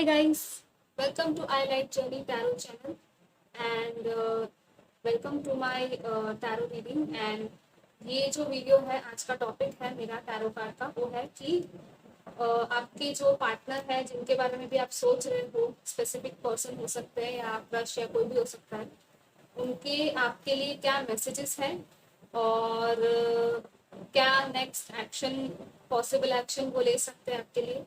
Hi guys, welcome to I Like Journey Tarot channel and welcome to my tarot reading and ये जो video है आज का topic है मेरा टैरो कार्ड का वो है कि आपके जो पार्टनर है जिनके बारे में भी आप सोच रहे हो स्पेसिफिक पर्सन हो सकते हैं या क्रश या कोई भी हो सकता है उनके आपके लिए क्या मैसेजेस हैं और क्या नेक्स्ट एक्शन पॉसिबल एक्शन वो ले सकते हैं आपके लिए।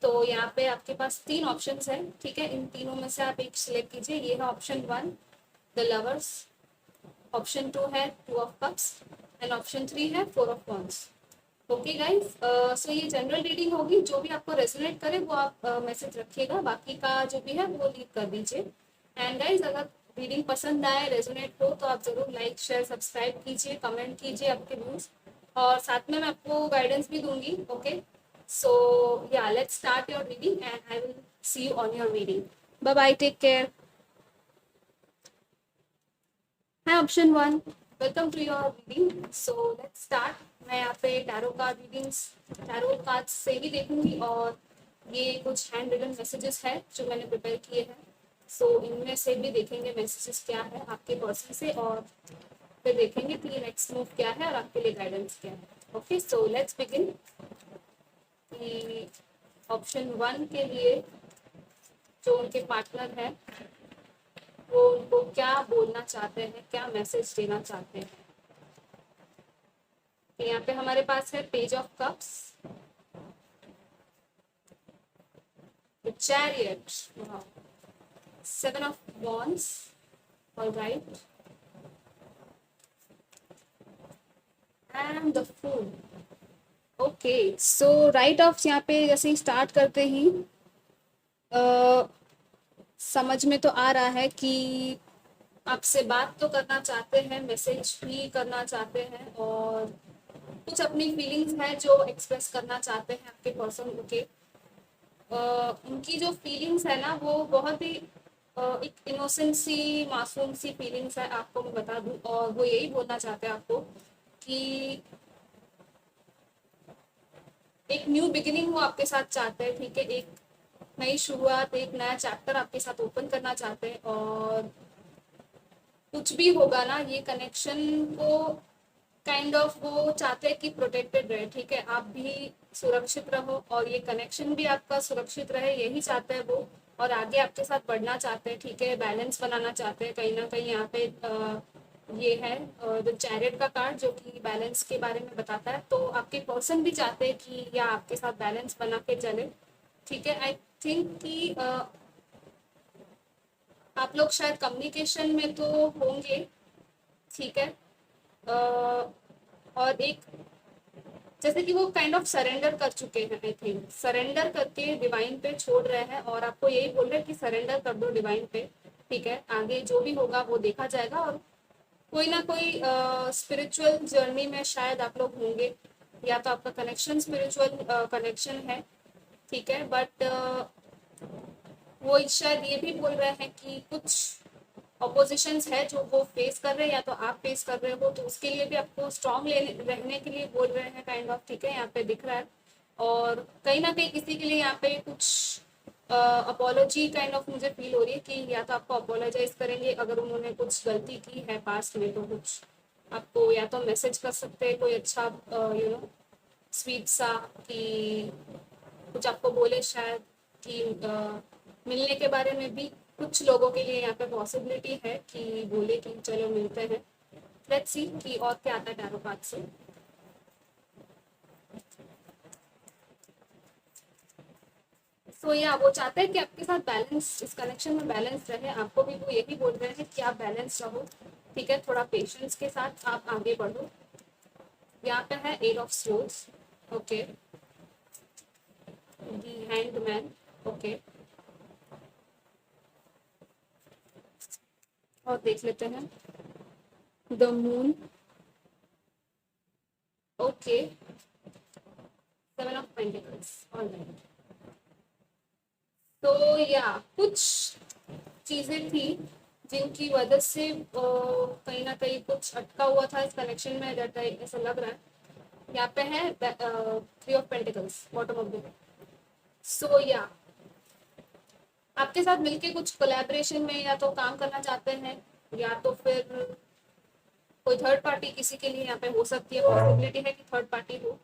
तो यहाँ पे आपके पास तीन ऑप्शंस हैं, ठीक है। इन तीनों में से आप एक सिलेक्ट कीजिए। ये है option one the lovers, option two है two of cups and option three है four of wands. Okay guys, so ये जनरल रीडिंग होगी, जो भी आपको रेजोनेट करे वो आप मैसेज रखिएगा, बाकी का जो भी है वो लीव कर दीजिए। एंड गाइस, अगर रीडिंग पसंद आए रेजोनेट हो तो आप जरूर लाइक शेयर सब्सक्राइब कीजिए, कमेंट कीजिए आपके व्यूज, और साथ में मैं आपको गाइडेंस भी दूंगी। Okay, so yeah, let's start your reading and I will see you on your reading. Bye bye, take care. Hi option one, welcome to your reading. So let's start. मैं यहाँ पे tarot card readings tarot card से भी देखूंगी और ये कुछ hand written messages है जो मैंने प्रिपेयर किए हैं। सो इनमें से भी देखेंगे मैसेजेस क्या है आपके पर्सन से, और फिर देखेंगे कि नेक्स्ट मूव क्या है और आपके लिए गाइडेंस क्या है। Okay, so let's begin. कि ऑप्शन वन के लिए जो उनके पार्टनर है वो उनको क्या बोलना चाहते हैं, क्या मैसेज देना चाहते हैं। तो यहाँ पे हमारे पास है page of cups, the chariot, seven of wands, alright, and the fool. Okay, so right of यहाँ पे जैसे ही स्टार्ट करते ही समझ में तो आ रहा है कि आपसे बात तो करना चाहते हैं, मैसेज भी करना चाहते हैं, और कुछ अपनी फीलिंग्स है जो एक्सप्रेस करना चाहते हैं आपके पर्सन के। उनकी जो फीलिंग्स है ना वो बहुत ही एक इनोसेंट सी मासूम सी फीलिंग्स है, आपको मैं बता दूं, और वो यही बोलना चाहते हैं आपको कि एक न्यू बिगिनिंग वो आपके साथ चाहते हैं, ठीक है। एक नई शुरुआत, एक नया चैप्टर आपके साथ ओपन करना चाहते हैं, और कुछ भी होगा ना ये कनेक्शन को काइंड ऑफ वो चाहते हैं कि प्रोटेक्टेड रहे, ठीक है। आप भी सुरक्षित रहो और ये कनेक्शन भी आपका सुरक्षित रहे, यही चाहते हैं वो, और आगे आपके साथ बढ़ना चाहते हैं, ठीक है। बैलेंस बनाना चाहते हैं कहीं ना कहीं। यहाँ पे ये है द चैरियट का कार्ड जो कि बैलेंस के बारे में बताता है। तो आपके पर्सन भी चाहते हैं कि या आपके साथ बैलेंस बना के चले, ठीक है। आई थिंक कि आप लोग शायद कम्युनिकेशन में तो होंगे, ठीक है। और एक जैसे कि वो काइंड ऑफ सरेंडर कर चुके हैं, आई थिंक सरेंडर करके डिवाइन पे छोड़ रहे हैं, और आपको यही बोल रहे हैं कि सरेंडर कर दो डिवाइन पे, ठीक है। आगे जो भी होगा वो देखा जाएगा, और कोई ना कोई स्पिरिचुअल जर्नी में शायद आप लोग होंगे, या तो आपका कनेक्शन स्पिरिचुअल कनेक्शन है, ठीक है। बट वो शायद ये भी बोल रहे हैं कि कुछ ऑपोजिशंस है जो वो फेस कर रहे हैं या तो आप फेस कर रहे हो, तो उसके लिए भी आपको स्ट्रांग रहने के लिए बोल रहे हैं काइंड ऑफ, ठीक है। यहाँ पे दिख रहा है, और कहीं ना कहीं किसी के लिए यहाँ पे कुछ अपोलॉजी काइंड ऑफ मुझे फील हो रही है कि या तो आपको अपोलोजाइज करेंगे अगर उन्होंने कुछ गलती की है पास्ट में, तो कुछ आपको या तो मैसेज कर सकते हैं कोई अच्छा स्वीट सा, कि कुछ आपको बोले शायद कि मिलने के बारे में भी कुछ लोगों के लिए यहाँ पे पॉसिबिलिटी है कि बोले कि चलो मिलते हैं। लेट्स सी कि और क्या आता है टैरो कार्ड से। सो या वो चाहते हैं कि आपके साथ बैलेंस, इस कनेक्शन में बैलेंस रहे, आपको भी वो यही बोल रहे हैं कि आप बैलेंस रहो, ठीक है। थोड़ा पेशेंस के साथ आप आगे बढ़ो। यहाँ पे है eight of swords, okay, the hanged man, okay, और देख लेते हैं the moon, okay, seven of pentacles, alright. तो या कुछ चीजें थी जिनकी वजह से कहीं ना कहीं कुछ अटका हुआ था इस कनेक्शन में, ऐसा लग रहा है। यहाँ पे है three of pentacles bottom of the deck. So yeah आपके साथ मिलके कुछ कोलैबोरेशन में या तो काम करना चाहते हैं, या तो फिर कोई थर्ड पार्टी किसी के लिए यहाँ पे हो सकती है, पॉसिबिलिटी है कि थर्ड पार्टी हो।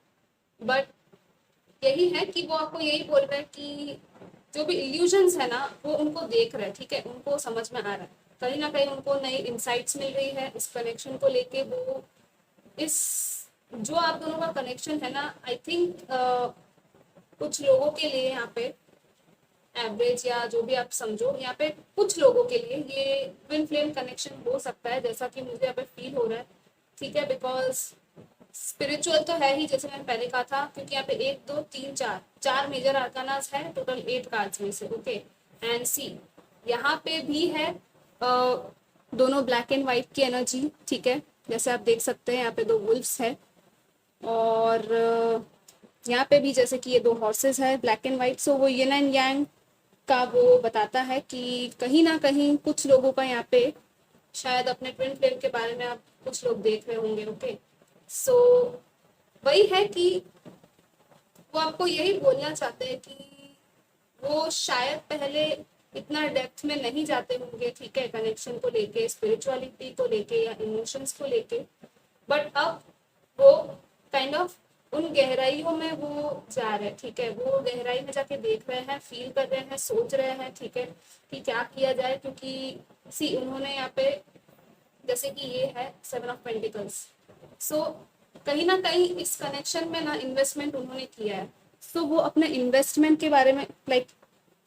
बट यही है कि वो आपको यही बोल रहे हैं कि जो भी इल्यूजन्स है ना वो उनको देख रहे हैं, ठीक है, उनको समझ में आ रहा है, कहीं ना कहीं उनको नई इंसाइट्स मिल रही है इस कनेक्शन को लेके। वो इस जो आप दोनों का कनेक्शन है ना, आई थिंक कुछ लोगों के लिए यहाँ पे एवरेज या जो भी आप समझो, यहाँ पे कुछ लोगों के लिए ये ट्विन फ्लेम कनेक्शन हो सकता है, जैसा कि मुझे यहाँ पे फील हो रहा है, ठीक है। बिकॉज स्पिरिचुअल तो है ही, जैसे मैंने पहले कहा था, क्योंकि यहाँ पे 1 2 3 4 4 मेजर आर्कानास है टोटल 8 कार्ड्स में से, ओके। एंड सी यहाँ पे भी है दोनों ब्लैक एंड व्हाइट की एनर्जी, ठीक है, जैसे आप देख सकते हैं यहाँ पे 2 वुल्फ्स है, और यहाँ पे भी जैसे कि ये 2 हॉर्सेस है ब्लैक एंड व्हाइट। सो वो यिन एंड यांग का वो बताता है कि कहीं ना कहीं कुछ लोगों का यहाँ पे शायद अपने ट्विन फ्लेम के बारे में आप कुछ लोग देख रहे होंगे, ओके। सो वही है कि वो आपको यही बोलना चाहते हैं कि वो शायद पहले इतना डेप्थ में नहीं जाते होंगे, ठीक है, कनेक्शन को लेके, स्पिरिचुअलिटी को लेके या इमोशंस को लेके, बट अब वो काइंड ऑफ उन गहराइयों में वो जा रहे हैं, ठीक है, वो गहराई में जाके देख रहे हैं, फील कर रहे हैं, सोच रहे हैं, ठीक है, कि क्या किया जाए। क्योंकि सी उन्होंने यहाँ पे जैसे कि ये है 7 ऑफ पेंटिकल्स, सो कहीं ना कहीं इस कनेक्शन में ना इन्वेस्टमेंट उन्होंने किया है। सो वो अपने इन्वेस्टमेंट के बारे में लाइक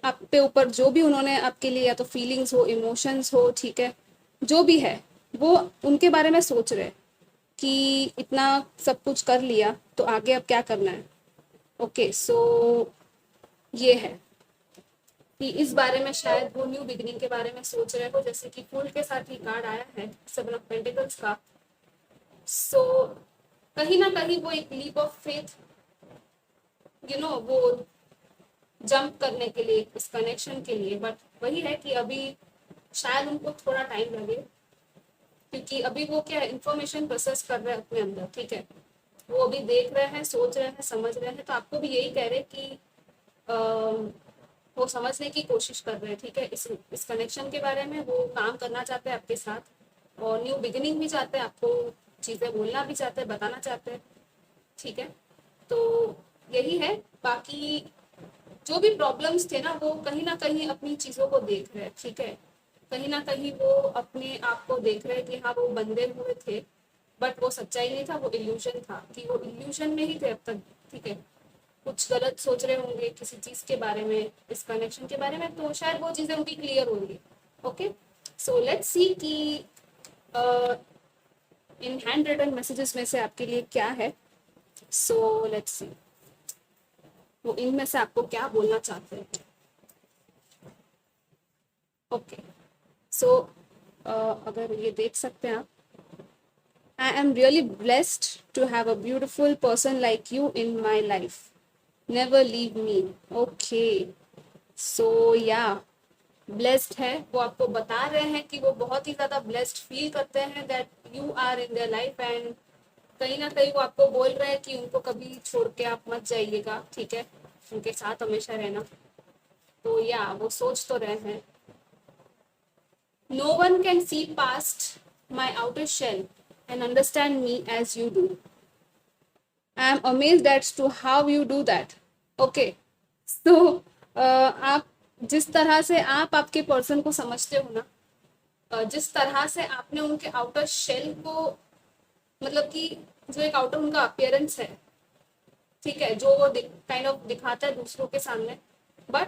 आप पे ऊपर जो भी उन्होंने आपके लिए या तो फीलिंग्स हो, इमोशंस हो, ठीक है, जो भी है वो उनके बारे में सोच रहे कि इतना सब कुछ कर लिया तो आगे अब क्या करना है, ओके। सो ये है कि इस बारे में शायद वो न्यू बिगिनिंग के बारे में सोच रहे हो, जैसे कि फूल के साथ ही कार्ड आया है 7 ऑफ पेंटिकल्स का। सो कहीं ना कहीं वो एक लीप ऑफ फेथ वो जंप करने के लिए इस कनेक्शन के लिए, बट वही है कि अभी शायद उनको थोड़ा टाइम लगे, क्योंकि अभी वो क्या इंफॉर्मेशन प्रोसेस कर रहे हैं अपने अंदर, ठीक है, वो अभी देख रहे हैं, सोच रहे हैं, समझ रहे हैं। तो आपको भी यही कह रहे कि वो समझने की कोशिश कर रहे हैं, ठीक है, इस कनेक्शन के बारे में वो काम करना चाहते हैं आपके साथ, और न्यू बिगिनिंग भी चाहते हैं, आपको चीज़ें बोलना भी चाहते हैं, बताना चाहते हैं, ठीक है। तो यही है, बाकी जो भी प्रॉब्लम्स थे ना वो कहीं ना कहीं अपनी चीज़ों को देख रहे हैं, ठीक है, कहीं ना कहीं वो अपने आप को देख रहे हैं कि हाँ वो बंधे हुए थे, बट वो सच्चाई नहीं था, वो इल्यूशन था, कि वो इल्यूशन में ही थे अब तक, ठीक है। कुछ गलत सोच रहे होंगे किसी चीज़ के बारे में, इस कनेक्शन के बारे में, तो शायद वो चीज़ें उनकी क्लियर होंगी, ओके। सो लेट्स सी कि इन हैंड रिटन मैसेजेस में से आपके लिए क्या है। सो लेट्स सी वो इनमें से आपको क्या बोलना चाहते हैं, ओके। सो अगर ये देख सकते हैं आप, I am really blessed to have a beautiful person like you in my life. Never leave me. Okay. So yeah, blessed है, वो आपको बता रहे हैं कि वो बहुत ही ज़्यादा blessed फील करते हैं that you are in their life, and कहीं ना कहीं वो आपको बोल रहे हैं कि उनको कभी छोड़ के आप मत जाइएगा, ठीक है, उनके साथ हमेशा रहना। तो या वो सोच तो रहे हैं, no one can see past my outer shell and understand me as you do. I am amazed as to how you do that. Okay. So आप जिस तरह से आप आपके पर्सन को समझते हो ना, जिस तरह से आपने उनके आउटर शेल को, मतलब कि जो एक आउटर उनका अपीयरेंस है, ठीक है, जो वो काइंड ऑफ दिखाता है दूसरों के सामने, बट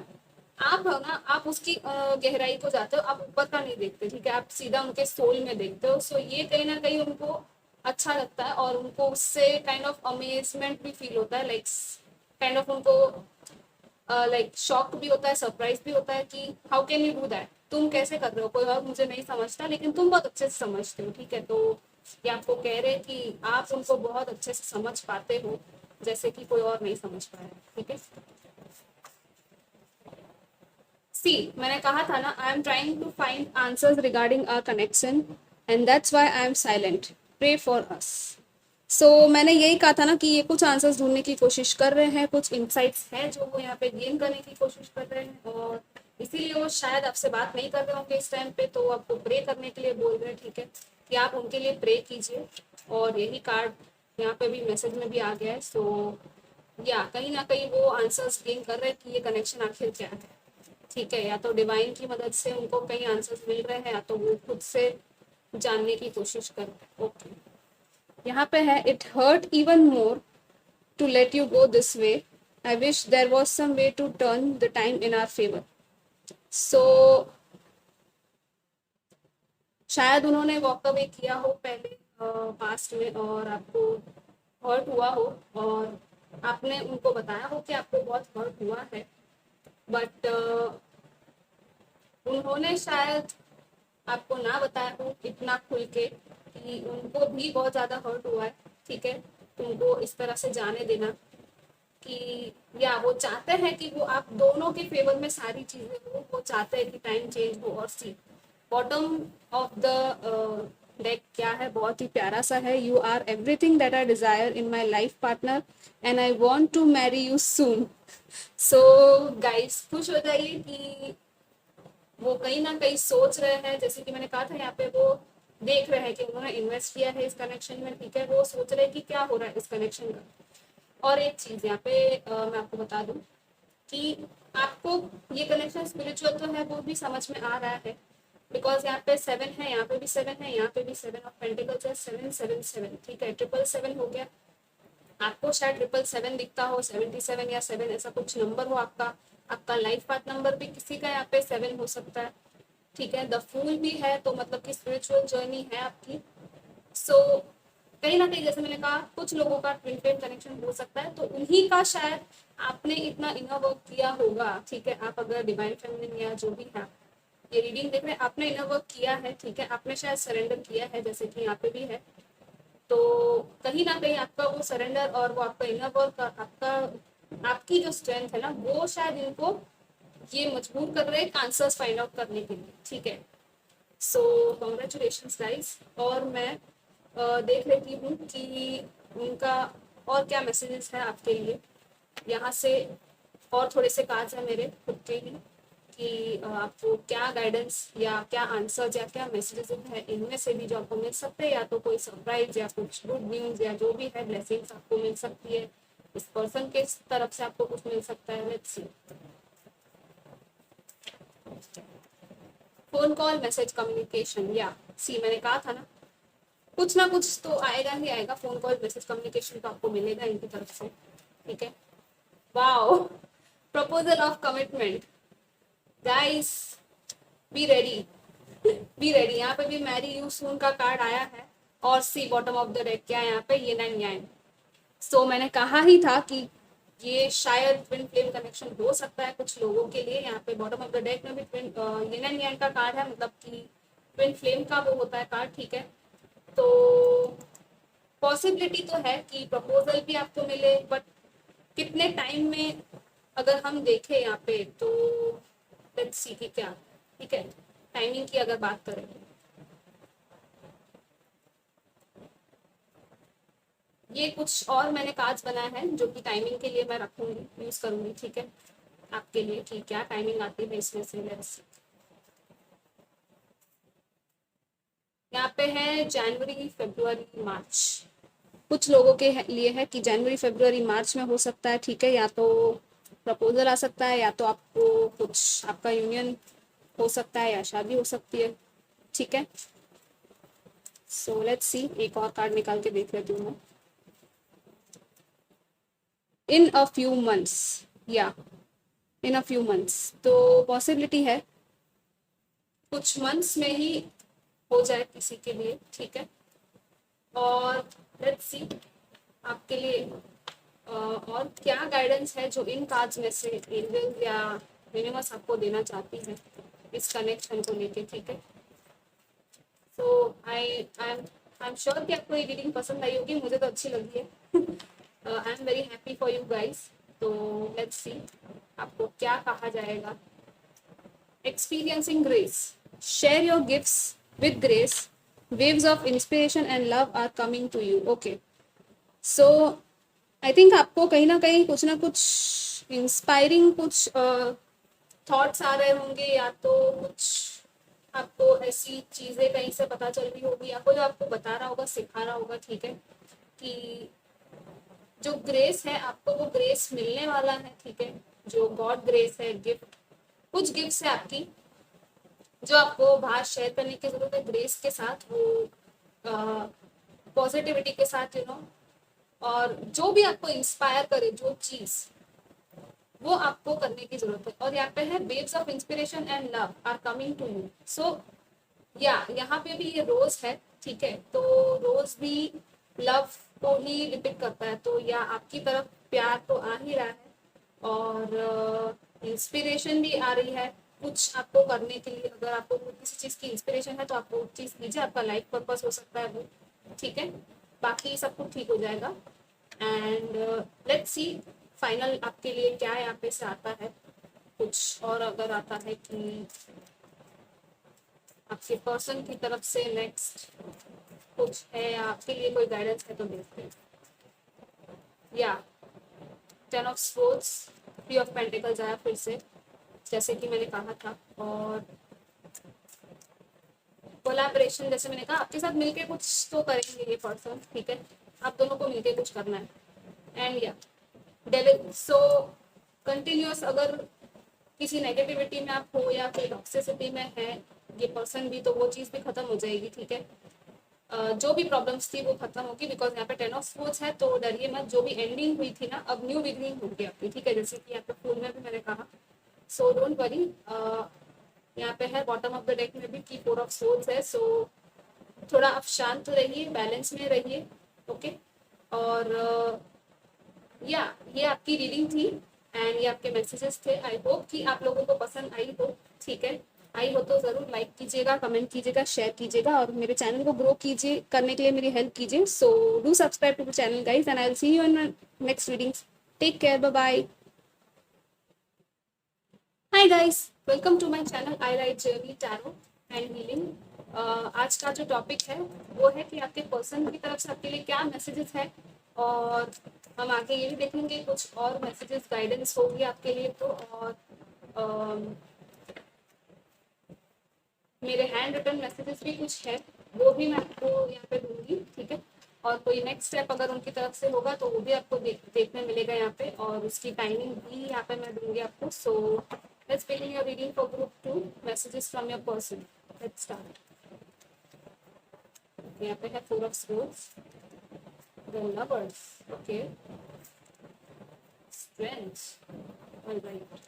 आप हो ना, आप उसकी गहराई को जाते हो, आप ऊपर का नहीं देखते, ठीक है, आप सीधा उनके सोल में देखते हो। सो ये कहीं ना कहीं उनको अच्छा लगता है, और उनको उससे काइंड ऑफ अमेजमेंट भी फील होता है, लाइक काइंड ऑफ उनको लाइक शॉक भी होता है, सरप्राइज भी होता है कि how can you do that, तुम कैसे कर रहे हो, कोई और मुझे नहीं समझता लेकिन तुम बहुत अच्छे से समझते हो, ठीक है। तो ये आपको कह रहे हैं कि आप उनको बहुत अच्छे से समझ पाते हो, जैसे कि कोई और नहीं समझ पाया, ठीक है। सी मैंने कहा था ना, I am trying to find answers regarding our connection and that's why I am silent, pray for us. So मैंने यही कहा था ना कि ये कुछ आंसर्स ढूंढने की कोशिश कर रहे हैं, कुछ इंसाइट्स हैं जो वो यहाँ पे गेन करने की कोशिश कर रहे हैं, और इस इसीलिए वो शायद आपसे बात नहीं कर रहे होंगे इस टाइम पे, तो आपको प्रे करने के लिए बोल रहे हैं, ठीक है, कि आप उनके लिए प्रे कीजिए। और यही कार्ड यहाँ पे भी मैसेज में भी आ गया है। सो या कहीं ना कहीं वो आंसर्स गेन कर रहे हैं कि ये कनेक्शन आखिर क्या है, ठीक है। या तो डिवाइन की मदद से उनको कई आंसर्स मिल रहे हैं, या तो वो खुद से जानने की कोशिश कर रहे हैं। ओके, यहाँ पे है, it hurt even more to let you go this way. I wish there was some way to turn the time in our favor. So शायद उन्होंने वॉक अवे किया हो पहले पास्ट में, और आपको हर्ट हुआ हो, और आपने उनको बताया हो कि आपको बहुत हर्ट हुआ है, बट उन्होंने शायद आपको ना बताया हो इतना खुल के कि उनको भी बहुत ज़्यादा हर्ट हुआ है, ठीक है। उनको इस तरह से जाने देना कि या वो चाहते हैं कि वो आप दोनों के फेवर में सारी चीजें हो, वो चाहते हैं कि टाइम चेंज हो। और see bottom of the deck क्या है, बहुत ही प्यारा सा है, you are everything that I desire in my life partner and I want to marry you soon. So guys, खुश हो जाइए कि वो कहीं ना कहीं सोच रहे हैं, जैसे कि मैंने कहा था, यहाँ पे वो देख रहे हैं कि उन्होंने इन्वेस्ट किया है इस कनेक्शन में, ठीक है। वो सोच रहे हैं कि क्या हो रहा है इस कनेक्शन का। और एक चीज यहाँ पे मैं आपको बता दूं कि आपको ये कनेक्शन स्पिरिचुअल तो है, वो भी समझ में आ रहा है, बिकॉज यहाँ पे 7 है, यहाँ पे भी 7 है, यहाँ पे भी 7 ऑफ पेंटिकल्स है, 777, ठीक है, 777 हो गया। आपको शायद 777 दिखता हो, 77 या 7 ऐसा कुछ नंबर हो आपका। आपका लाइफ पाथ नंबर भी किसी का यहाँ पे 7 हो सकता है, ठीक है। द फूल भी है, तो मतलब कि स्पिरिचुअल जर्नी है आपकी। सो कहीं ना कहीं, जैसे मैंने कहा, कुछ लोगों का ट्विन फ्लेम कनेक्शन हो सकता है, तो उन्हीं का शायद आपने इतना इनर वर्क किया होगा, ठीक है। आप अगर डिवाइन फेमिनिन या जो भी है ये रीडिंग देख रहे हैं, आपने इनर वर्क किया है, ठीक है। आपने शायद सरेंडर किया है, जैसे कि यहाँ पे भी है। तो कहीं ना कहीं आपका वो सरेंडर और वो आपका इनर वर्क, आपका आपकी जो स्ट्रेंथ है ना, वो शायद इनको ये मजबूर कर रहे हैं आंसर्स फाइंड आउट करने के लिए, ठीक है। सो कॉन्ग्रेचुलेशंस गाइस। और मैं देख लेती हूँ कि उनका और क्या मैसेजेस है आपके लिए यहाँ से। और थोड़े से कार्ड्स हैं मेरे खुद के ही कि आपको क्या गाइडेंस या क्या आंसर्स या क्या मैसेजेस है इनमें से भी जो आपको मिल सकते हैं, या तो कोई सरप्राइज या कुछ गुड न्यूज़ या जो भी है ब्लेसिंग्स आपको मिल सकती है, इस पर्सन के तरफ से आपको कुछ मिल सकता है। Let's C, phone call, message, communication, या सी मैंने कहा था ना कुछ तो आएगा ही आएगा। फोन कॉल, मैसेज, कम्युनिकेशन तो आपको मिलेगा इनकी तरफ से, ठीक है। Wow, proposal of commitment, guys be ready, be ready. यहाँ पे भी मैरी यू सून का कार्ड आया है, और see bottom of the deck क्या है यहाँ पे, ये नाइन। सो मैंने कहा ही था कि ये शायद ट्विन फ्लेम कनेक्शन हो सकता है कुछ लोगों के लिए। यहाँ पे बॉटम ऑफ द डेक में भी ट्विन येन एंड यांग का कार्ड है, मतलब कि ट्विन फ्लेम का वो होता है कार्ड, ठीक है। तो पॉसिबिलिटी तो है कि प्रपोजल भी आपको मिले, बट कितने टाइम में अगर हम देखें यहाँ पे, तो लेट्स सी कि क्या, ठीक है, टाइमिंग की अगर बात करें, ये कुछ और मैंने कार्ड्स बनाए हैं जो कि टाइमिंग के लिए मैं रखूंगी, यूज करूंगी, ठीक है, आपके लिए कि क्या टाइमिंग आती है इसमें से। लेट्स सी, यहाँ पे है जनवरी, फरवरी, मार्च। कुछ लोगों के लिए है कि जनवरी, फरवरी, मार्च में हो सकता है, ठीक है। या तो प्रपोजल आ सकता है, या तो आपको कुछ आपका यूनियन हो सकता है, या शादी हो सकती है, ठीक है। सो लेट्स सी, एक और कार्ड निकाल के देख लेती हूँ मैं। इन अ फ्यू मंथ्स, या इन अ फ्यू मंथ्स, तो पॉसिबिलिटी है कुछ मंथ्स में ही हो जाए किसी के लिए, ठीक है। और लेट्स सी आपके लिए और क्या गाइडेंस है जो इन कार्ड्स में से एंजल्स या यूनिवर्स आपको देना चाहती है इस कनेक्शन को लेके, ठीक है। सो आई एम श्योर कि आपको ये रीडिंग पसंद आई होगी, मुझे तो अच्छी लगी है। I am very happy for you guys. तो लेट्स सी आपको क्या कहा जाएगा। Experiencing grace, share your gifts with grace, waves of inspiration and love are coming to you. Okay, so I think आपको कहीं ना कुछ इंस्पायरिंग कुछ थॉट्स आ रहे होंगे, या तो कुछ आपको ऐसी चीजें कहीं से पता चल रही होगी, या कोई आपको बता रहा होगा, सिखा रहा होगा, ठीक है, कि जो ग्रेस है आपको वो ग्रेस मिलने वाला है, ठीक है, जो गॉड ग्रेस है, गिफ्ट, कुछ गिफ्ट्स है आपकी जो आपको बाहर शेयर करने की जरूरत है, ग्रेस के साथ, वो पॉजिटिविटी के साथ, और जो भी आपको इंस्पायर करे, जो चीज वो आपको करने की जरूरत है। और यहाँ पे है waves of inspiration and love are coming to you. So yeah यहाँ पे भी ये रोज है, ठीक है, तो रोज भी लव को ही डिपिक्ट करता है, तो या आपकी तरफ प्यार तो आ ही रहा है, और इंस्पिरेशन भी आ रही है कुछ आपको करने के लिए। अगर आपको किसी चीज की इंस्पिरेशन है तो आप वो चीज कीजिए, आपका लाइफ पर्पस हो सकता है वो, ठीक है, बाकी सब कुछ ठीक हो जाएगा। एंड लेट्स सी फाइनल आपके लिए क्या यहाँ पे से आता है कुछ, और अगर आता है कि आपके पर्सन की तरफ से नेक्स्ट कुछ है या आपके लिए कोई गाइडेंस है तो देखते हैं। या 10 ऑफ स्पोर्ट्स, 3 ऑफ पेंटिकल्स आया फिर से, जैसे कि मैंने कहा था। और कोलैबोरेशन, जैसे मैंने कहा, आपके साथ मिलके कुछ तो करेंगे ये पर्सन, ठीक है, आप दोनों को मिलके कुछ करना है। एंड या सो कंटिन्यूअस, अगर किसी नेगेटिविटी में आप हो या कोई टॉक्सिसिटी में है ये पर्सन भी, तो वो चीज़ भी खत्म हो जाएगी, ठीक है। जो भी प्रॉब्लम्स थी वो खत्म होगी, बिकॉज यहाँ पे 10 ऑफ स्पोर्ट्स है, तो डरिए मत, जो भी एंडिंग हुई थी ना, अब न्यू बिगनिंग होगी आपकी, ठीक है, जैसे कि यहाँ पे फूल में भी मैंने कहा। So don't worry. यहाँ पे है बॉटम ऑफ द डेक में भी कि 4 ऑफ सोल्स है, सो थोड़ा आप शांत रहिए, बैलेंस में रहिए, ओके। और या ये आपकी रीडिंग थी एंड ये आपके मैसेजेस थे। आई होप कि आप लोगों को पसंद आई हो, ठीक है, आई हो तो जरूर लाइक कीजिएगा, कमेंट कीजिएगा, शेयर कीजिएगा, और मेरे चैनल को ग्रो कीजिए, करने के लिए मेरी हेल्प कीजिए। So do subscribe to the channel guys, and I will see you in next readings. Take care, bye bye. Hi guys, welcome to my channel I write journey tarot and healing. आज का जो topic है वो है कि आपके person की तरफ से आपके लिए क्या मैसेजेस है, और हम आगे ये भी देखेंगे कुछ और मैसेजेस, गाइडेंस होगी आपके लिए तो। और मेरे हैंड रिटन मैसेजेस भी कुछ है, वो भी मैं आपको यहाँ पे दूंगी, ठीक है। और कोई नेक्स्ट स्टेप अगर उनकी तरफ से होगा तो वो भी आपको देखने मिलेगा यहाँ पे, और उसकी टाइमिंग भी यहाँ पे मैं दूंगी आपको। So let's begin your reading for group 2, messages from your person. Let's start. यहाँ पे है 4 of sports, the lovers, okay, strength, alright,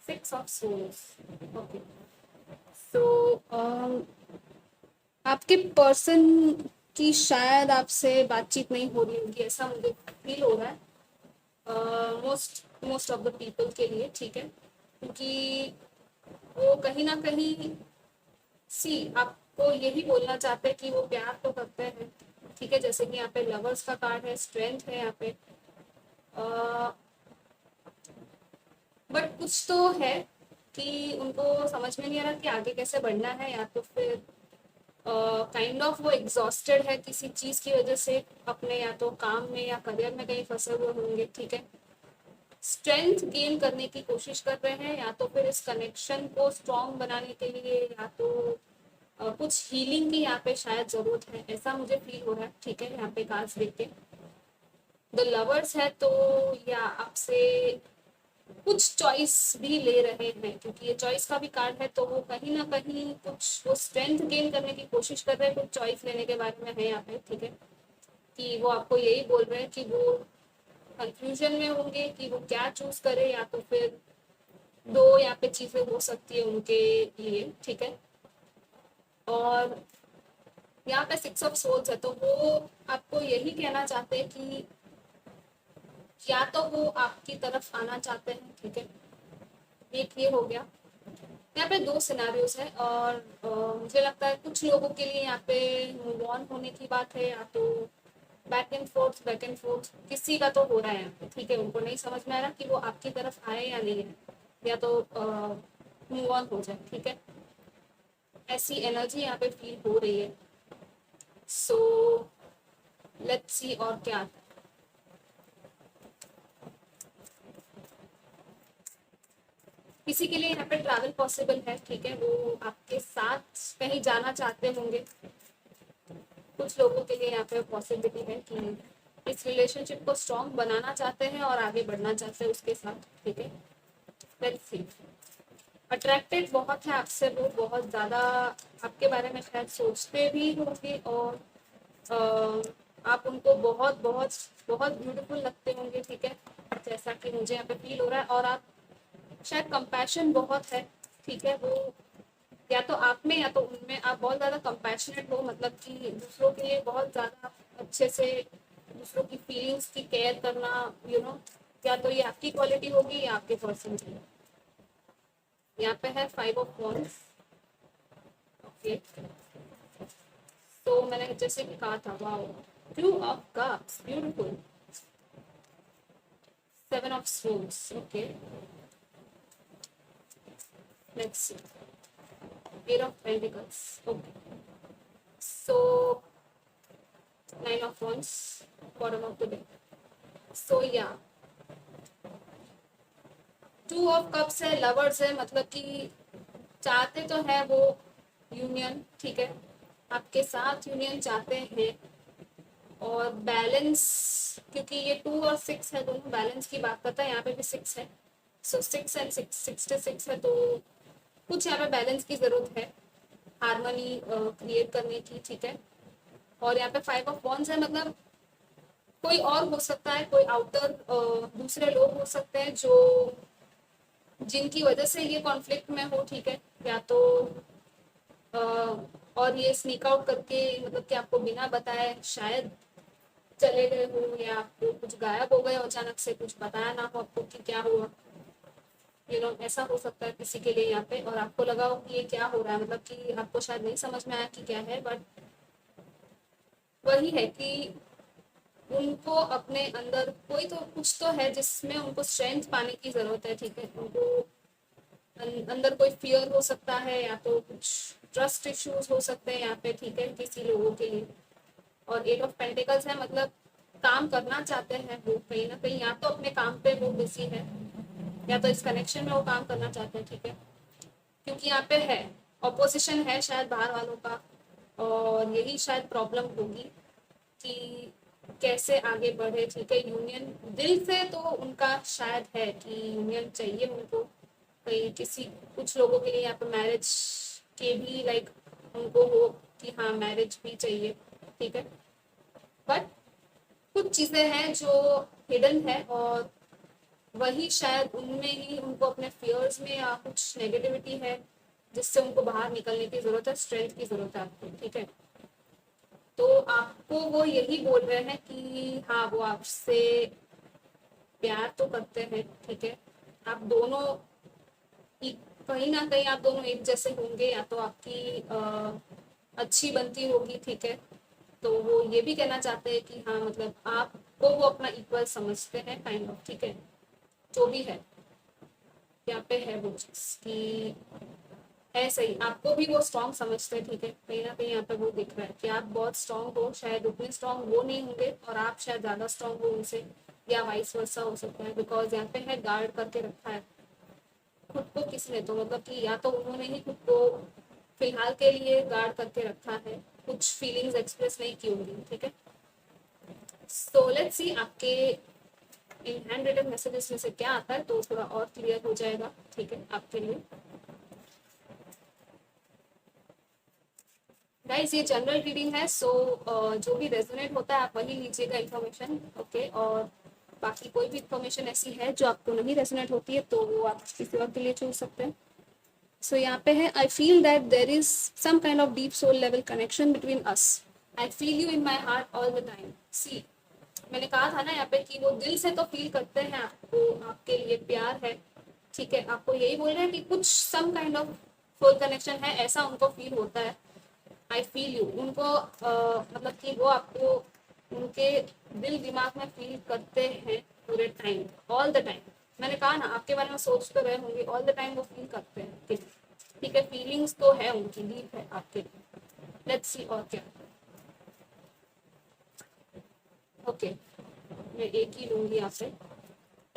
6 of souls, okay. So आपके पर्सन की शायद आपसे बातचीत नहीं हो रही होगी, ऐसा मुझे फील हो रहा है मोस्ट ऑफ द पीपल के लिए, ठीक है, क्योंकि वो कहीं ना कहीं आपको यही बोलना चाहते हैं कि वो प्यार तो करते हैं, ठीक है, जैसे कि यहाँ पे लवर्स का कार्ड है, स्ट्रेंथ है यहाँ पे, बट कुछ तो है कि उनको समझ में नहीं आ रहा कि आगे कैसे बढ़ना है, या तो फिर काइंड ऑफ वो एग्जॉस्टेड है किसी चीज की वजह से, अपने या तो काम में या करियर में कहीं फंसे हुए होंगे, ठीक है। स्ट्रेंथ गेन करने की कोशिश कर रहे हैं, या तो फिर इस कनेक्शन को स्ट्रॉन्ग बनाने के लिए, या तो कुछ हीलिंग की यहाँ पे शायद जरूरत है, ऐसा मुझे फील हो रहा है, ठीक है, यहाँ पे कार्ड्स देख के। द लवर्स है तो या आपसे कुछ चॉइस भी ले रहे हैं, क्योंकि ये चॉइस का भी कार्ड है, तो वो कहीं ना कहीं कुछ वो स्ट्रेंथ गेन करने की कोशिश कर रहे हैं, कुछ चॉइस लेने के बारे में है यहाँ पे, ठीक है, कि वो आपको यही बोल रहे हैं कि वो कंफ्यूजन में होंगे कि वो क्या चूज करे, या तो फिर दो यहाँ पे चीजें हो सकती है उनके लिए, ठीक है। और यहाँ पे 6 ऑफ सोल्स है, तो वो आपको यही कहना चाहते हैं कि या तो वो आपकी तरफ आना चाहते हैं, ठीक है, एक ये हो गया। यहाँ पे 2 सिनारियोस है, और मुझे लगता है कुछ लोगों के लिए यहाँ पे मूव ऑन होने की बात है, या तो बैक एंड फोर्थ किसी का तो हो रहा है यहाँ पे, ठीक है, उनको नहीं समझ में आ रहा कि वो आपकी तरफ आए या नहीं है, या तो मूव ऑन हो जाए, ठीक है, ऐसी एनर्जी यहाँ पे फील हो रही है। सो लेट्स सी और क्या आता है। किसी के लिए यहाँ पे ट्रैवल पॉसिबल है, ठीक है, वो आपके साथ कहीं जाना चाहते होंगे। कुछ लोगों के लिए यहाँ पे पॉसिबिलिटी है कि इस रिलेशनशिप को स्ट्रॉन्ग बनाना चाहते हैं और आगे बढ़ना चाहते हैं उसके साथ, ठीक है। लेट्स सी, अट्रैक्टेड बहुत है आपसे, वो बहुत ज़्यादा आपके बारे में शायद सोचते भी होंगे और आप उनको बहुत बहुत बहुत ब्यूटीफुल लगते होंगे, ठीक है, जैसा कि मुझे यहाँ पे फील हो रहा है। और आप शायद कंपैशन बहुत है, ठीक है, वो या तो आप में या तो उनमें आप बहुत ज़्यादा कंपैशनेट हो, मतलब कि दूसरों के लिए बहुत ज़्यादा अच्छे से दूसरों की फीलिंग्स की केयर करना, या तो ये आपकी क्वालिटी होगी या आपके पर्सन की। यहाँ पे है 5 ऑफ वॉन्ड्स, ओके। तो मैंने जैसे कि कहा था, wow, 2 of cups, beautiful, 7 of swords, okay. Let's see, 8 of pentacles, okay. So 9 of wands, bottom of the deck. So yeah 2 of cups है, लवर्स है, मतलब कि चाहते तो है वो यूनियन, ठीक है, आपके साथ यूनियन चाहते हैं। और बैलेंस, क्योंकि ये 2 और 6 है, दोनों बैलेंस की बात करता है, यहाँ पे भी 6 है, सो 6 एंड 6 66 है, तो कुछ यहाँ पे बैलेंस की जरूरत है, हार्मनी क्रिएट करने की, ठीक है। और यहाँ पे 5 ऑफ वॉन्ड्स है, मतलब कोई और हो सकता है, कोई आउटर दूसरे लोग हो सकते हैं जो जिनकी वजह से ये कॉन्फ्लिक्ट में हो, ठीक है, या तो और ये स्नीक आउट करके, मतलब कि आपको बिना बताए शायद चले गए हो, या आपको कुछ गायब हो गए हो अचानक से, कुछ बताया ना हो आपको कि क्या हुआ, ऐसा हो सकता है किसी के लिए यहाँ पे। और आपको लगा हो कि ये क्या हो रहा है, मतलब कि आपको शायद नहीं समझ में आया कि क्या है, बट वही है कि उनको अपने अंदर कोई तो कुछ तो है जिसमें उनको स्ट्रेंथ पाने की जरूरत है, ठीक है। उनको अंदर कोई फियर हो सकता है, या तो कुछ ट्रस्ट इश्यूज हो सकते हैं यहाँ पे, ठीक है, किसी लोगों के लिए। और 8 ऑफ पेंटिकल्स है, मतलब काम करना चाहते हैं वो कहीं ना कहीं, या तो अपने काम पे वो बिजी है, या तो इस कनेक्शन में वो काम करना चाहते हैं, ठीक है। क्योंकि यहाँ पे है ऑपोजिशन है शायद बाहर वालों का, और यही शायद प्रॉब्लम होगी कि कैसे आगे बढ़े, ठीक है। यूनियन दिल से तो उनका शायद है कि यूनियन चाहिए उनको, कहीं किसी कुछ लोगों के लिए यहाँ पे मैरिज के भी लाइक उनको हो कि हाँ मैरिज भी चाहिए, ठीक है। बट कुछ चीज़ें हैं जो हिडन है, और वही शायद उनमें ही उनको अपने फियर्स में या कुछ नेगेटिविटी है जिससे उनको बाहर निकलने की ज़रूरत है, स्ट्रेंथ की ज़रूरत है आपको, ठीक है। तो आपको वो यही बोल रहे हैं कि हाँ वो आपसे प्यार तो करते हैं, ठीक है। आप दोनों कहीं ना कहीं आप दोनों एक जैसे होंगे, या तो आपकी अच्छी बनती होगी, ठीक है। तो वो ये भी कहना चाहते हैं कि हाँ मतलब आपको वो अपना इक्वल समझते हैं काइंड ऑफ, ठीक है। जो भी है यहाँ पे है वो चीज़ कि है सही, आपको भी वो स्ट्रॉन्ग समझते हैं, ठीक है। कहीं ना कहीं यहाँ पे वो दिख रहा है कि आप बहुत स्ट्रॉन्ग हो, शायद उतने स्ट्रॉन्ग वो नहीं होंगे और आप शायद ज़्यादा स्ट्रॉन्ग हो उनसे, या वाइस वर्सा हो सकता है, बिकॉज यहाँ पे है गार्ड करके रखा है खुद को किसने, तो मतलब कि या तो उन्होंने ही खुद को फिलहाल के लिए गार्ड करके रखा है, कुछ फीलिंग्स एक्सप्रेस नहीं की होंगी, ठीक है। सो लेट्स सी आपके इन हैंड रिटन मैसेजेस में से क्या आता है, तो थोड़ा और क्लियर हो जाएगा, ठीक है, आपके लिए। गाइस ये जनरल रीडिंग है, सो जो भी रेजोनेट होता है आप वही लीजिएगा इन्फॉर्मेशन, ओके। और बाकी कोई भी इन्फॉर्मेशन ऐसी है जो आपको नहीं रेजोनेट होती है तो वो आप किसी और के लिए चूज सकते हैं। सो यहाँ पे है, I feel that there is some kind of deep soul level connection between us, I feel you in my heart all the time. See, मैंने कहा था ना यहाँ पे कि वो दिल से तो फील करते हैं आपको, आपके लिए प्यार है, ठीक है। आपको यही बोल रहे हैं कि कुछ some kind of soul connection है, ऐसा उनको फील होता है। आई फील यू, उनको मतलब कि वो आपको उनके दिल दिमाग में फील करते हैं पूरे टाइम, ऑल द टाइम। मैंने कहा ना आपके बारे में सोच तो रहे होंगे, ऑल द टाइम वो फील करते हैं, ठीक है। फीलिंग्स तो है उनकी, डीप है आपके लिए। लेट्स सी और क्या, ओके। मैं एक ही लूंगी यहाँ पे,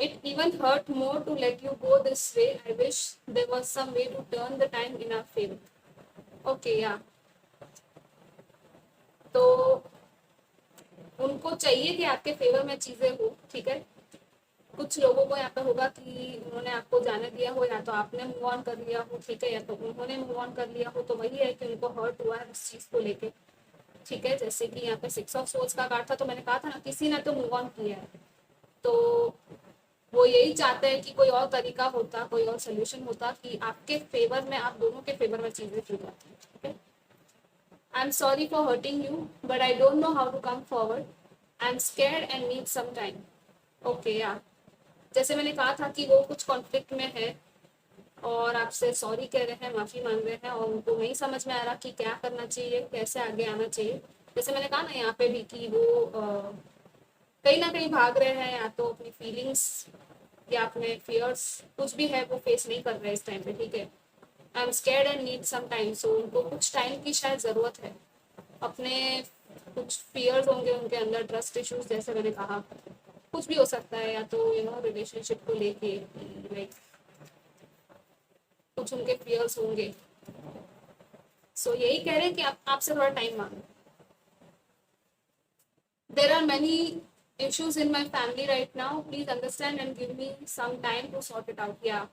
It even hurt more to let you go this way. I wish there was some way to turn the time in our favor. Okay, yeah. तो उनको चाहिए कि आपके फेवर में चीजें हो, ठीक है। कुछ लोगों को यहाँ पे होगा कि उन्होंने आपको जाने दिया हो, या तो आपने मूव ऑन कर लिया हो, ठीक है, या तो उन्होंने मूव ऑन कर लिया हो। तो वही है कि उनको हर्ट हुआ है उस चीज को लेके, ठीक है। जैसे कि यहाँ पे 6 ऑफ सोर्ड्स का कार्ड था, तो मैंने कहा था ना, किसी ने तो मूव ऑन किया है। तो वो यही चाहते हैं कि कोई और तरीका होता, कोई और सोल्यूशन होता कि आपके फेवर में, आप दोनों के फेवर में चीजें हो जाती, ठीक है। I am sorry for hurting you, but I don't know how to come forward. I am scared and need some time. Okay, या जैसे मैंने कहा था कि वो कुछ कॉन्फ्लिक्ट में है और आपसे सॉरी कह रहे हैं, माफी मांग रहे हैं, और उनको नहीं समझ में आ रहा कि क्या करना चाहिए, कैसे आगे आना चाहिए। जैसे मैंने कहा ना यहाँ पे भी कि वो कहीं ना कहीं भाग रहे हैं, या तो अपनी फीलिंग्स या अपने फियर्स, कुछ भी है वो फेस नहीं कर रहे इस टाइम पे, ठीक है। I am scared and need some time. So उनको कुछ टाइम की शायद ज़रूरत है। अपने कुछ फियर्स होंगे उनके अंदर, ट्रस्ट इश्यूज जैसे मैंने कहा, कुछ भी हो सकता है, या तो रिलेशनशिप को लेके, लाइक कुछ उनके फियर्स होंगे। सो यही कह रहे हैं कि आप आपसे थोड़ा टाइम मांगो। There are many issues in my family right now. Please understand and give me some time to sort it out. Yeah.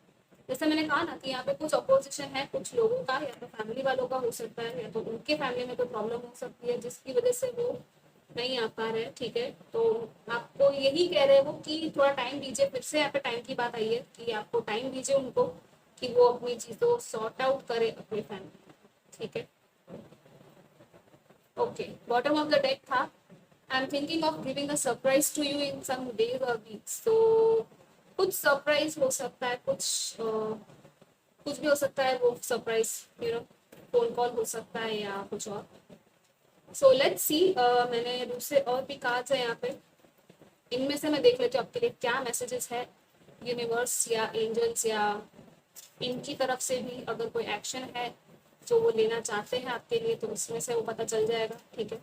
जैसे मैंने कहा ना कि यहाँ पे कुछ अपोजिशन है कुछ लोगों का, या तो फैमिली वालों का हो सकता है, या तो उनके फैमिली में कोई प्रॉब्लम हो सकती है जिसकी वजह से वो नहीं आ पा रहे, ठीक है। तो आपको यही कह रहे हैं वो कि थोड़ा टाइम दीजिए। फिर से यहाँ पे टाइम की बात आई है कि आपको टाइम दीजिए उनको, कि वो अपनी चीज़ों सॉर्ट आउट करे अपनी फैमिली, ठीक है। Okay, bottom of the deck था, I am thinking of giving a surprise to you in some days और वीक्स। तो कुछ सरप्राइज हो सकता है, कुछ भी हो सकता है वो सरप्राइज, फोन कॉल हो सकता है या कुछ और। सो लेट्स सी, मैंने दूसरे और भी कार्ड्स है यहाँ पे, इनमें से मैं देख लेती हूँ आपके लिए क्या मैसेजेस है यूनिवर्स या एंजल्स या इनकी तरफ से भी। अगर कोई एक्शन है जो वो लेना चाहते हैं आपके लिए, तो उसमें से वो पता चल जाएगा, ठीक है।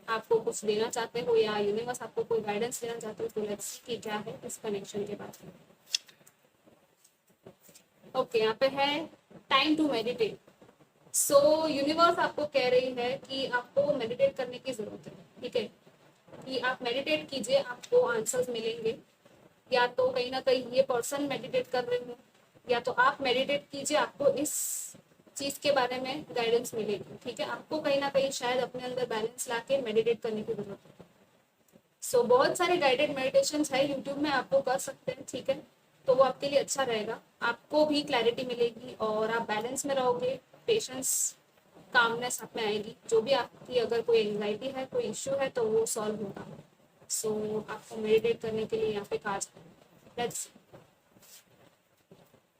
आपको कुछ देना चाहते हो या यूनिवर्स आपको कोई गाइडेंस देना चाहते हो, तो लेट्स सी कि क्या है इस कनेक्शन के बाद। ओके, यहाँ पे है time to meditate. So universe आपको कह रही है कि आपको मेडिटेट करने की जरूरत है, ठीक है। कि आप मेडिटेट कीजिए, आपको आंसर्स मिलेंगे। या तो कहीं ना कहीं ये पर्सन मेडिटेट कर रहे हो, या तो आप मेडिटेट कीजिए, आपको इस चीज के बारे में गाइडेंस मिलेगी, ठीक है। आपको कहीं ना कहीं शायद अपने अंदर बैलेंस लाके मेडिटेट करने की जरूरत है। सो बहुत सारे गाइडेड मेडिटेशन है यूट्यूब में, आपको कर सकते हैं, ठीक है। तो वो आपके लिए अच्छा रहेगा, आपको भी क्लैरिटी मिलेगी और आप बैलेंस में रहोगे, पेशेंस, कामनेस आप में आएगी। जो भी आपकी अगर कोई एंग्जाइटी है, कोई इश्यू है, तो वो सॉल्व होगा। सो आपको मेडिटेट करने के लिए यहाँ पे card, let's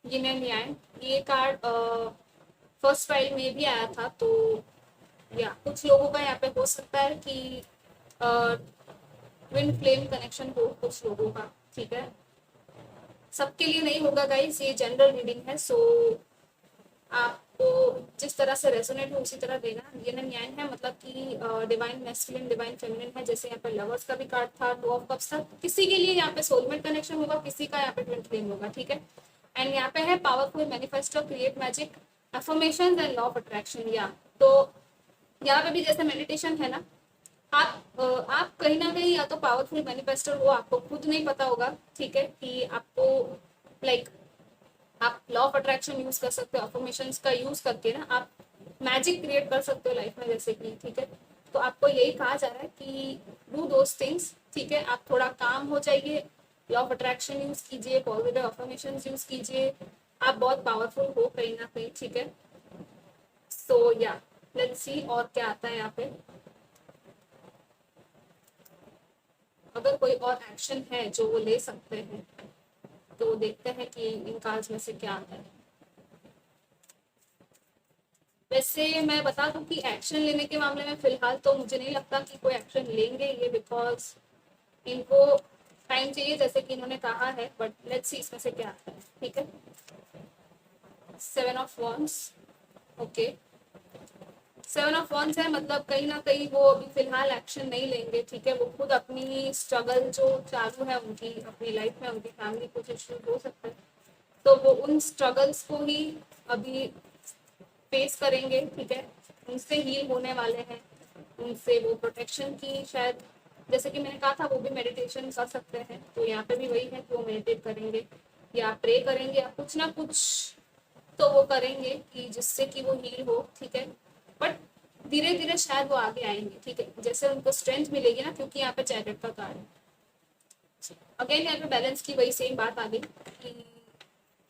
yin and yang. ये कार्ड फर्स्ट फाइल में भी आया था। तो या कुछ लोगों का यहाँ पे हो सकता है कि ट्विन फ्लेम कनेक्शन हो कुछ लोगों का, ठीक है। सबके लिए नहीं होगा गाइस, ये जनरल रीडिंग है। सो आपको जिस तरह से रेजोनेट हो उसी तरह देना। ये न्याय है, मतलब कि डिवाइन मैस्कुलिन, डिवाइन फेमिनिन है। जैसे यहाँ पे लवर्स का भी कार्ड था, 2 ऑफ कप्स था। किसी के लिए यहाँ पे सोलमेट कनेक्शन होगा, किसी का यहाँ पे ट्विन फ्लेम होगा, ठीक है। एंड यहाँ पे है powerful manifesto, create magic, affirmation and law of attraction. या तो यहाँ पे भी जैसे मेडिटेशन है ना, आप कहीं ना कहीं या तो पावरफुल मैनिफेस्टर हो, आपको खुद नहीं पता होगा, ठीक है, कि आपको लाइक आप लॉ ऑफ अट्रैक्शन यूज कर सकते हो, अफर्मेशंस का यूज करके ना आप मैजिक क्रिएट कर सकते हो लाइफ में, जैसे कि, ठीक है। तो आपको यही कहा जा रहा है कि डू दोज थिंग्स, ठीक है। आप थोड़ा काम हो जाइए, लॉ ऑफ अट्रैक्शन यूज कीजिए, पॉजिटिव अफर्मेशन यूज कीजिए, आप बहुत पावरफुल हो कहीं ना कहीं, ठीक है। सो या लेट्स सी और क्या आता है यहाँ पे। अगर कोई और एक्शन है जो वो ले सकते हैं, तो देखते हैं कि इन कार्ड्स में से क्या आता है। वैसे मैं बता दूं कि एक्शन लेने के मामले में फिलहाल तो मुझे नहीं लगता कि कोई एक्शन लेंगे ये, बिकॉज इनको टाइम चाहिए जैसे कि इन्होंने कहा है। बट लेट्स सी इसमें से क्या आता है, ठीक है। 7 of wands, okay. Seven of wands है, मतलब कहीं ना कहीं वो अभी फिलहाल एक्शन नहीं लेंगे, ठीक है। वो खुद अपनी स्ट्रगल जो चालू है उनकी अपनी लाइफ में, उनकी फैमिली कुछ इश्यूज हो सकते हैं, तो वो उन स्ट्रगल्स को ही अभी फेस करेंगे, ठीक है। उनसे हील होने वाले हैं, उनसे वो प्रोटेक्शन की शायद, जैसे कि मैंने कहा था, वो भी मेडिटेशन कर सकते हैं, तो यहाँ पे भी वही है कि वो मेडिटेट करेंगे या प्रे करेंगे या कुछ ना कुछ तो वो करेंगे कि जिससे कि वो हील हो, ठीक है। बट धीरे धीरे शायद वो आगे आएंगे, ठीक है, जैसे उनको स्ट्रेंथ मिलेगी ना, क्योंकि यहाँ पे चैरियट का कार्ड है। अगेन यहाँ पे बैलेंस की वही सेम बात आ गई कि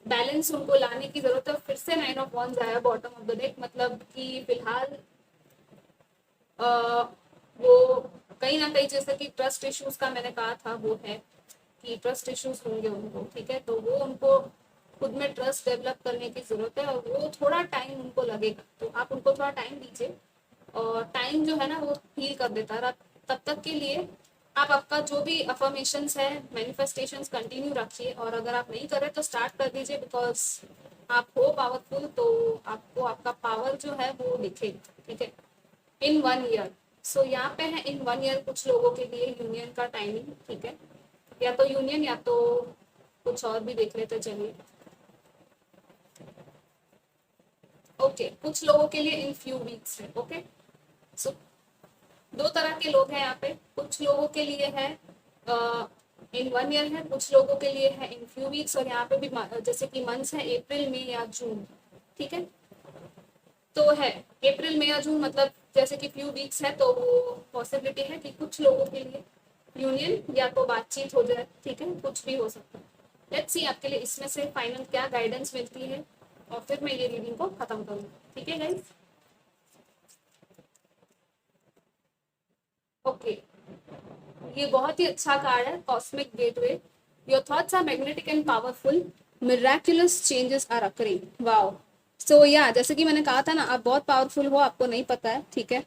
बैलेंस उनको लाने की जरूरत है। फिर से 9 ऑफ वॉन्ड्स आया बॉटम ऑफ द डेक, मतलब कि फिलहाल वो कहीं ना कहीं, जैसे कि ट्रस्ट इश्यूज का मैंने कहा था, वो है कि ट्रस्ट इश्यूज होंगे उनको, ठीक है। तो वो उनको खुद में ट्रस्ट डेवलप करने की जरूरत है, और वो थोड़ा टाइम उनको लगेगा, तो आप उनको थोड़ा टाइम दीजिए। और टाइम जो है ना वो हील कर देता है। तब तक के लिए आप आपका जो भी अफर्मेशंस है, मैनिफेस्टेशंस कंटिन्यू रखिए, और अगर आप नहीं कर रहे तो स्टार्ट कर दीजिए, बिकॉज आप हो पावरफुल, तो आपको आपका पावर जो है वो दिखेगा, ठीक है, इन 1 ईयर। सो यहाँ पे है इन 1 ईयर कुछ लोगों के लिए यूनियन का टाइमिंग, ठीक है, या तो यूनियन या तो कुछ और भी देख लेते चलिए। ओके, कुछ लोगों के लिए इन फ्यू वीक्स है। ओके, सो दो तरह के लोग हैं यहाँ पे। कुछ लोगों के लिए है इन 1 ईयर है, कुछ लोगों के लिए है इन फ्यू वीक्स, और यहाँ पे भी जैसे कि मंथ्स है अप्रैल मई या जून, ठीक है। तो है अप्रैल मई या जून, मतलब जैसे कि फ्यू वीक्स है, तो वो पॉसिबिलिटी है कि कुछ लोगों के लिए यूनियन या तो बातचीत हो जाए, ठीक है, कुछ भी हो सकता है। लेट्स सी आपके लिए इसमें से फाइनल क्या गाइडेंस मिलती है, और फिर मैं ये रीडिंग को खत्म करूंगी, ठीक है गाइस। ओके, ये बहुत ही अच्छा कार्ड है, cosmic gateway. Your thoughts are magnetic and powerful, miraculous changes are occurring. Wow. So yeah जैसे कि मैंने कहा था ना, आप बहुत पावरफुल हो, आपको नहीं पता है, ठीक है।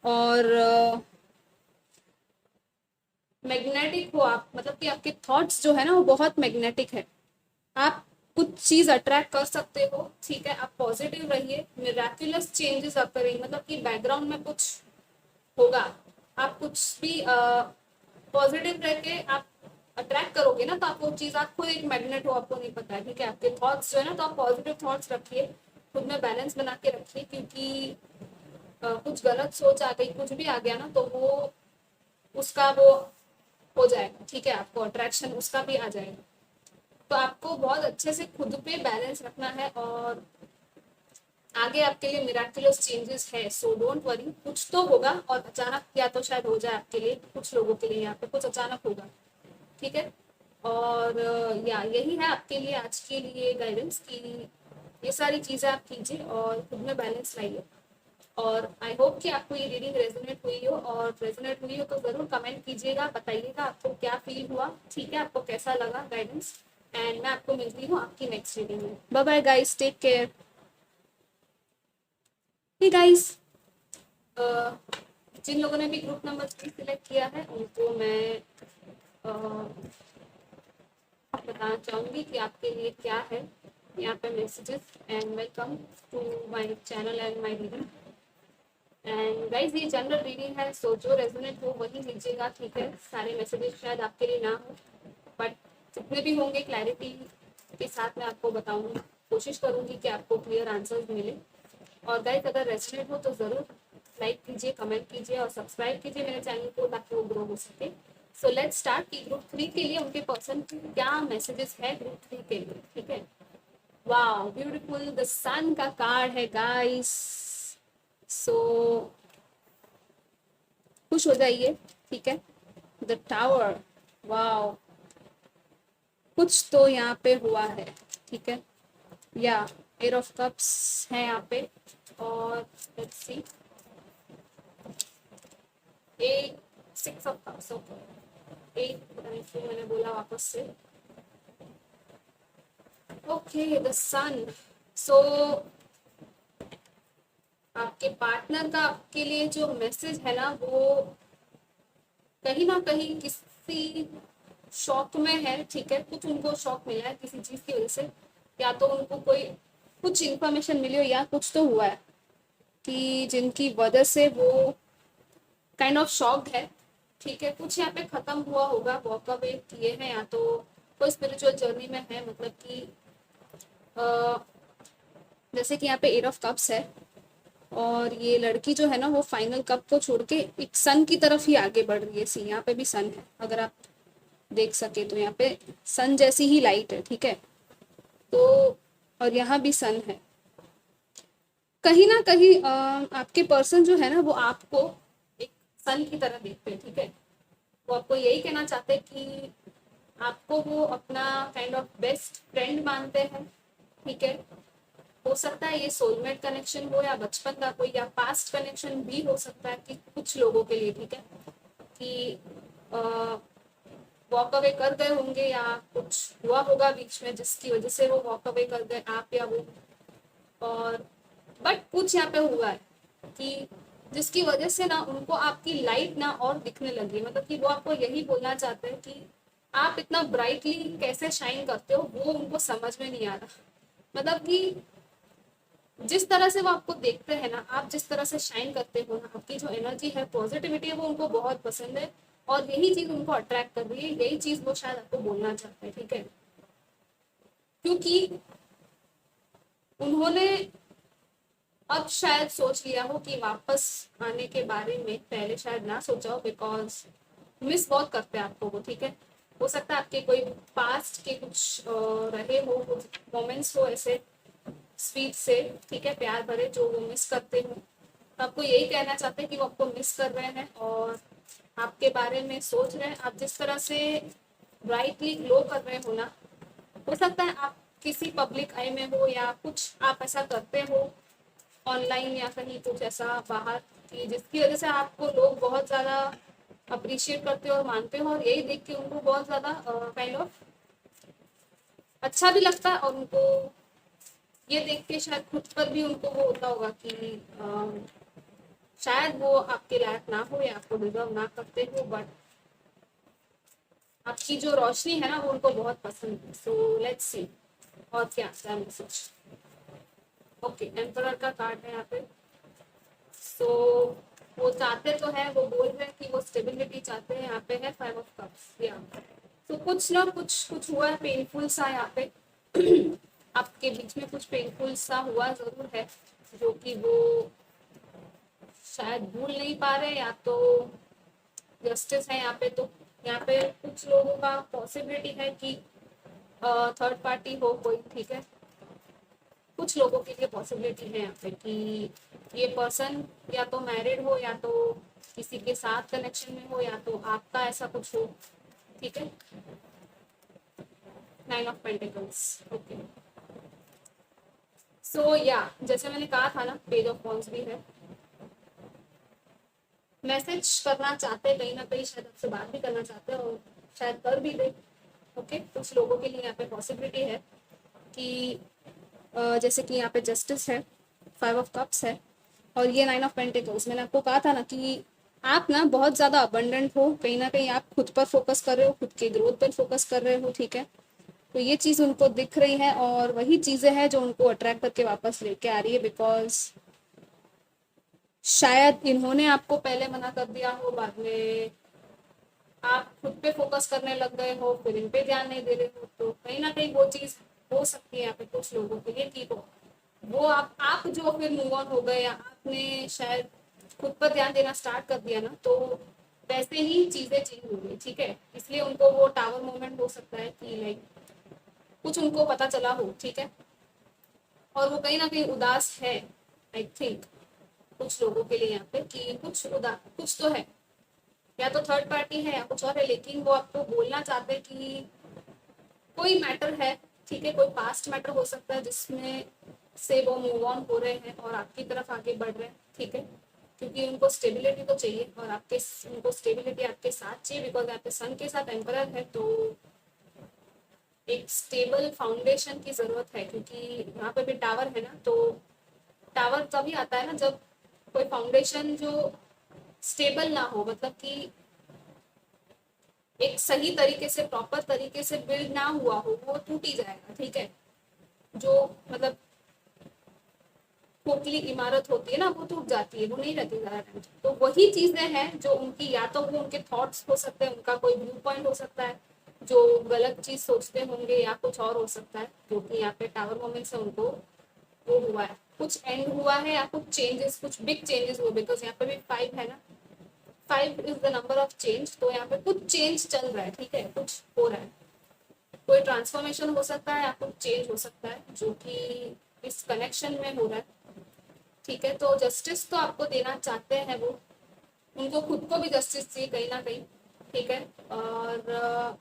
और मैग्नेटिक हो आप, मतलब कि आपके थॉट्स जो है ना वो बहुत मैग्नेटिक है। आप कुछ चीज अट्रैक्ट कर सकते हो, ठीक है। आप पॉजिटिव रहिए, मिराक्युलस चेंजेस अकरिंग, मतलब कि बैकग्राउंड में कुछ होगा। आप कुछ भी पॉजिटिव रह के आप अट्रैक्ट करोगे ना, तो आप वो चीज, आप खुद एक मैग्नेट हो, आपको नहीं पता है, ठीक है। आपके थॉट्स जो है ना, तो आप पॉजिटिव थॉट्स रखिए, खुद में बैलेंस बना के रखिए, क्योंकि कुछ गलत सोच आ गई, कुछ भी आ गया ना, तो वो उसका वो हो जाएगा, ठीक है, आपको अट्रैक्शन उसका भी आ जाएगा। तो आपको बहुत अच्छे से खुद पे बैलेंस रखना है, और आगे आपके लिए मिराक्युलस चेंजेस है। सो डोंट वरी, कुछ तो होगा, और अचानक या तो शायद हो जाए आपके लिए, कुछ लोगों के लिए यहाँ पे कुछ अचानक होगा, ठीक है। और या यही है आपके लिए आज के लिए गाइडेंस कि ये सारी चीज़ें आप कीजिए और खुद में बैलेंस लाइए। और आई होप कि आपको ये रीडिंग रेजोनेट हुई हो, और रेजोनेट हुई हो तो ज़रूर कमेंट कीजिएगा, बताइएगा आपको क्या फील हुआ, ठीक है, आपको कैसा लगा गाइडेंस। एंड मैं आपको मिलती हूँ आपकी नेक्स्ट रीडिंग में। Bye bye guys, take care. Hey guys, जिन लोगों ने भी ग्रुप नंबर 3 सिलेक्ट किया है उनको मैं बताना चाहूँगी कि आपके लिए क्या है यहाँ पे messages. And welcome to my channel and my reading. And guys ये जनरल रीडिंग है, सो जो रेजोनेट हो वही लीजिएगा, ठीक है। सारे मैसेजेस शायद आपके लिए ना हो, बट जितने भी होंगे क्लैरिटी के साथ मैं आपको बताऊंगी, कोशिश करूंगी कि आपको क्लियर आंसर्स मिले। और गाइज अगर रेजोनेट हो तो ज़रूर लाइक कीजिए, कमेंट कीजिए और सब्सक्राइब कीजिए मेरे चैनल को, ताकि वो ग्रो हो सके। सो लेट्स स्टार्ट कि ग्रुप 3 के लिए उनके पर्सन क्या मैसेजेस है ग्रुप 3 के लिए, ठीक है। वाओ ब्यूटीफुल, द सन का कार्ड है गाइस। सो खुश हो जाइए, ठीक है। द टावर, वाओ, कुछ तो यहाँ पे हुआ है, ठीक है। या एट ऑफ कप्स है यहाँ पे, और let's see A 6 of cups. Okay, एक पता नहीं क्यों मैंने बोला वापस से। ओके, द सन। सो आपके पार्टनर का आपके लिए जो मैसेज है ना, वो कहीं ना कहीं किसी शॉक में है, ठीक है। कुछ उनको शॉक मिला है किसी चीज की वजह से, या तो उनको कोई कुछ इंफॉर्मेशन मिली हो, या कुछ तो हुआ है, कि जिनकी वजह से वो काइंड ऑफ शॉक्ड है, ठीक है। कुछ यहाँ पे खत्म हुआ होगा, वॉक अवे किए हैं, या तो कोई स्पिरिचुअल जर्नी में है, मतलब कि जैसे कि यहाँ पे एट ऑफ कप्स है, और ये लड़की जो है ना वो फाइनल कप को छोड़ के एक सन की तरफ ही आगे बढ़ रही है। सी यहाँ पे भी सन है, अगर आप देख सके तो यहाँ पे सन जैसी ही लाइट है, ठीक है। तो और यहाँ भी सन है। कहीं ना कहीं आपके पर्सन जो है ना वो आपको एक सन की तरह देखते हैं, ठीक है। वो आपको यही कहना चाहते हैं कि आपको वो अपना काइंड ऑफ बेस्ट फ्रेंड मानते हैं, ठीक है। हो सकता है ये सोलमेट कनेक्शन हो, या बचपन का कोई, या पास्ट कनेक्शन भी हो सकता है कि कुछ लोगों के लिए, ठीक है, कि वॉक अवे कर गए होंगे या कुछ हुआ होगा बीच में जिसकी वजह से वो वॉक अवे कर गए, आप या वो। और बट कुछ यहाँ पे हुआ है कि जिसकी वजह से ना उनको आपकी लाइट ना और दिखने लगी, मतलब कि वो आपको यही बोलना चाहते हैं कि आप इतना ब्राइटली कैसे शाइन करते हो, वो उनको समझ में नहीं आ रहा। मतलब कि जिस तरह से वो आपको देखते हैं ना, आप जिस तरह से शाइन करते हो ना, आपकी जो एनर्जी है, पॉजिटिविटी है, वो उनको बहुत पसंद है, और यही चीज उनको अट्रैक्ट कर रही है, यही चीज वो शायद आपको बोलना चाहते हैं, ठीक है। क्योंकि उन्होंने अब शायद सोच लिया हो कि वापस आने के बारे में, पहले शायद ना सोचा हो, बिकॉज मिस बहुत करते हैं आपको वो, ठीक है। हो सकता है आपके कोई पास्ट के कुछ रहे हो, कुछ मोमेंट्स हो ऐसे स्वीट से, ठीक है, प्यार भरे, जो वो मिस करते हो। तो आपको यही कहना चाहते हैं कि वो आपको मिस कर रहे हैं और आपके बारे में सोच रहे हैं। आप जिस तरह से ब्राइटली ग्लो कर रहे हो ना, हो सकता है आप किसी पब्लिक आई में हो, या कुछ आप ऐसा करते हो ऑनलाइन या कहीं कुछ ऐसा बाहर, कि जिसकी वजह से आपको लोग बहुत ज़्यादा अप्रिशिएट करते हो और मानते हो, और यही देख के उनको बहुत ज़्यादा काइंड ऑफ अच्छा भी लगता है, और उनको ये देख के शायद खुद पर भी उनको वो होता होगा कि शायद वो आपके लायक ना हो या आपको डिजर्व ना करते हो, बट आपकी जो रोशनी है ना वो उनको बहुत पसंद है। सो लेट्स सी और क्या आता है मैसेज। ओके, एम्परर का कार्ड है यहाँ पे। सो वो चाहते तो है, वो बोल रहे हैं कि वो स्टेबिलिटी चाहते हैं। यहाँ पे है 5 ऑफ कप्स, या तो कुछ ना कुछ हुआ है पेनफुल सा यहाँ पे आपके बीच में कुछ पेनफुल सा हुआ जरूर है, जो कि वो शायद भूल नहीं पा रहे, या तो जस्टिस है यहाँ पे। तो यहाँ पे कुछ लोगों का पॉसिबिलिटी है कि थर्ड पार्टी हो कोई, ठीक है। कुछ लोगों के लिए पॉसिबिलिटी है यहाँ पे कि ये पर्सन या तो मैरिड हो, या तो किसी के साथ कनेक्शन में हो, या तो आपका ऐसा कुछ हो, ठीक है। 9 of pentacles, okay. So yeah जैसे मैंने कहा था ना, पेज ऑफ वॉन्ड्स भी है। मैसेज करना चाहते हैं, कहीं ना कहीं शायद आपसे बात भी करना चाहते हैं, और शायद कर भी दे, ओके। कुछ लोगों के लिए यहाँ पे पॉसिबिलिटी है कि जैसे कि यहाँ पे जस्टिस है, 5 ऑफ कप्स है, और ये 9 ऑफ पेंटिकल्स। मैंने आपको कहा था ना कि आप ना बहुत ज़्यादा अबंडेंट हो, कहीं ना कहीं आप खुद पर फोकस कर रहे हो, खुद के ग्रोथ पर फोकस कर रहे हो, ठीक है। तो ये चीज़ उनको दिख रही है, और वही चीज़ें हैं जो उनको अट्रैक्ट करके वापस लेके आ रही है, बिकॉज शायद इन्होंने आपको पहले मना कर दिया हो, बाद में आप खुद पे फोकस करने लग गए हो, फिर इन पे ध्यान नहीं दे रहे हो। तो कहीं ना कहीं वो चीज़ हो सकती है यहाँ पे कुछ लोगों के लिए कि वो आप जो फिर मूव ऑन हो गए, या आपने शायद खुद पर ध्यान देना स्टार्ट कर दिया ना, तो वैसे ही चीज़ें चेंज हो गई, ठीक है। इसलिए उनको वो टावर मोमेंट हो सकता है कि लाइक कुछ उनको पता चला हो, ठीक है। और वो कहीं ना कहीं उदास है, आई थिंक कुछ लोगों के लिए यहाँ पे, कि कुछ तो है, या तो थर्ड पार्टी है या कुछ और है, लेकिन वो आपको बोलना चाहते हैं कि कोई मैटर है, ठीक है। कोई पास्ट मैटर हो सकता है जिसमें से वो मूव ऑन हो रहे हैं और आपकी तरफ आगे बढ़ रहे हैं, ठीक है। क्योंकि उनको स्टेबिलिटी तो चाहिए, और उनको स्टेबिलिटी आपके साथ चाहिए, बिकॉज यहाँ पे सन के साथ एम्परर है, तो एक स्टेबल फाउंडेशन की जरूरत है। क्योंकि यहाँ पे भी टावर है ना, तो टावर तभी आता है ना जब कोई फाउंडेशन जो स्टेबल ना हो, मतलब कि एक सही तरीके से, प्रॉपर तरीके से बिल्ड ना हुआ हो, वो टूट ही जाएगा, ठीक है। जो मतलब खोखली इमारत होती है ना, वो टूट जाती है, वो नहीं रहती ज्यादा टाइम। तो वही चीजें हैं जो उनकी, या तो वो उनके थॉट्स हो सकते हैं, उनका कोई व्यू पॉइंट हो सकता है जो गलत चीज सोचते होंगे, या कुछ और हो सकता है जो कि यहाँ पे टावर मोमेंट से उनको वो हुआ है, कुछ एंड हुआ है या कुछ चेंजेस, कुछ बिग चेंजेस हुए, बिकॉज यहाँ पे भी 5 है ना, 5 is the number of change. तो यहाँ पे कुछ चेंज चल रहा है, ठीक है, कुछ हो रहा है, कोई ट्रांसफॉर्मेशन हो सकता है या कुछ चेंज हो सकता है जो कि इस कनेक्शन में हो रहा है, ठीक है। तो जस्टिस तो आपको देना चाहते हैं वो, उनको खुद को भी जस्टिस चाहिए कहीं ना कहीं, ठीक है। और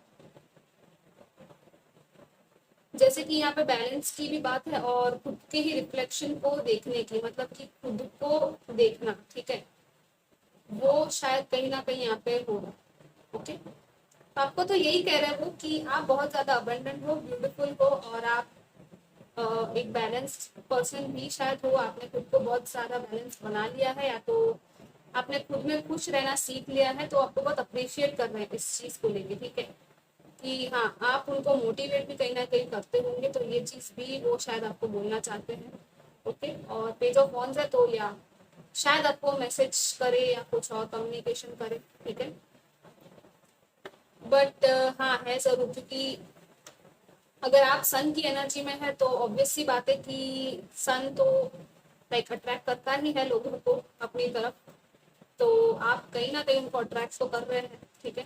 जैसे कि यहाँ पे बैलेंस की भी बात है, और खुद के ही रिफ्लेक्शन को देखने की, मतलब कि खुद को देखना, ठीक है, वो शायद कहीं ना कहीं यहाँ पे होगा। ओके, तो आपको तो यही कह रहे हैं वो कि आप बहुत ज्यादा अबंडेंट हो, ब्यूटीफुल हो, और आप एक बैलेंस्ड पर्सन भी शायद हो। आपने खुद को बहुत सारा बैलेंस बना लिया है, या तो आपने खुद में खुश रहना सीख लिया है, तो आपको बहुत अप्रिशिएट कर रहे हैं इस चीज को लेके, ठीक है, कि हाँ आप उनको मोटिवेट भी कहीं ना कहीं करते होंगे, तो ये चीज भी वो शायद आपको बोलना चाहते हैं। ओके, और पेज ऑफ वॉन्स है, तो या शायद आपको मैसेज करे या कुछ और कम्युनिकेशन करे, ठीक है। बट हाँ है जरूर, क्योंकि अगर आप सन की एनर्जी में है तो ऑब्वियस सी बात है कि सन तो लाइक अट्रैक्ट करता ही है लोगों को अपनी तरफ, तो आप कहीं ना कहीं उनको अट्रैक्ट तो कर रहे हैं, ठीक है।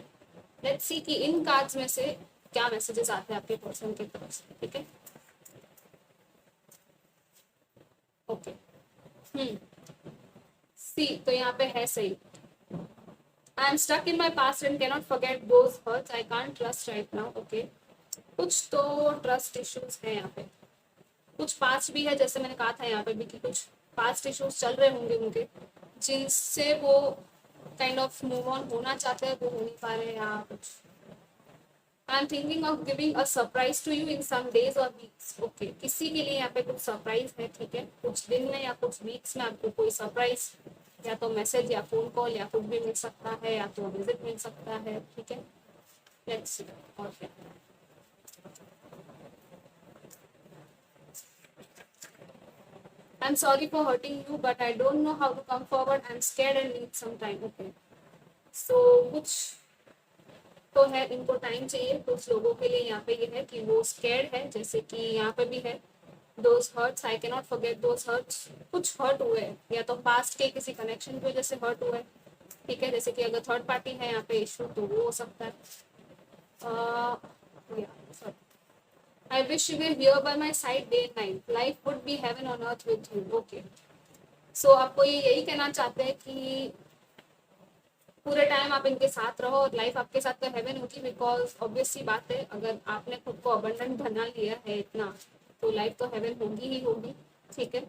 लेट्स सी कि इन कार्ड्स में से क्या मैसेजेस आते हैं आपके पर्सन की तरफ से, ठीक है। ओके, सी तो यहाँ पे है सही, I am stuck in my past and cannot forget those hurts, I can't trust right now. Okay, कुछ तो ट्रस्ट इश्यूज है यहाँ पे, कुछ पास्ट भी है, जैसे मैंने कहा था यहाँ पे भी कि कुछ पास्ट इश्यूज चल रहे होंगे उनके, जिनसे वो काइंड ऑफ मूव ऑन होना चाहते हैं, वो हो नहीं पा रहे, या कुछ I am thinking of giving a surprise to you in some days और वीक्स। ओके, किसी के लिए यहाँ पे कुछ सरप्राइज है, ठीक है, कुछ दिन में या कुछ वीक्स में आपको कोई सरप्राइज, या तो मैसेज या फोन कॉल या कुछ भी मिल सकता है, या तो विजिट मिल सकता है, ठीक है। लेट्स सी और क्या। I'm sorry for hurting you, but I don't know how to come forward. I'm scared and need some time. Okay. So कुछ तो है, इनको टाइम चाहिए। कुछ लोगों के लिए यहाँ पे ये है कि वो स्केर्ड है, जैसे कि यहाँ पे भी है those hurts, I cannot forget those hurts. कुछ हर्ट हुए हैं, या तो पास्ट के किसी कनेक्शन की वजह से हर्ट हुए, ठीक है, जैसे कि अगर थर्ड पार्टी है यहाँ पे इशू, तो वो हो सकता है। I wish you were here by my side day and night. Life would be heaven on earth with you. Okay. So आपको ये यही कहना चाहते हैं कि पूरे टाइम आप इनके साथ रहो, और लाइफ आपके साथ तो हेवन होगी, बिकॉज ऑब्वियस सी बात है, अगर आपने खुद को अबंडेंट बना लिया है इतना, तो लाइफ तो हेवन होगी ही होगी, ठीक है।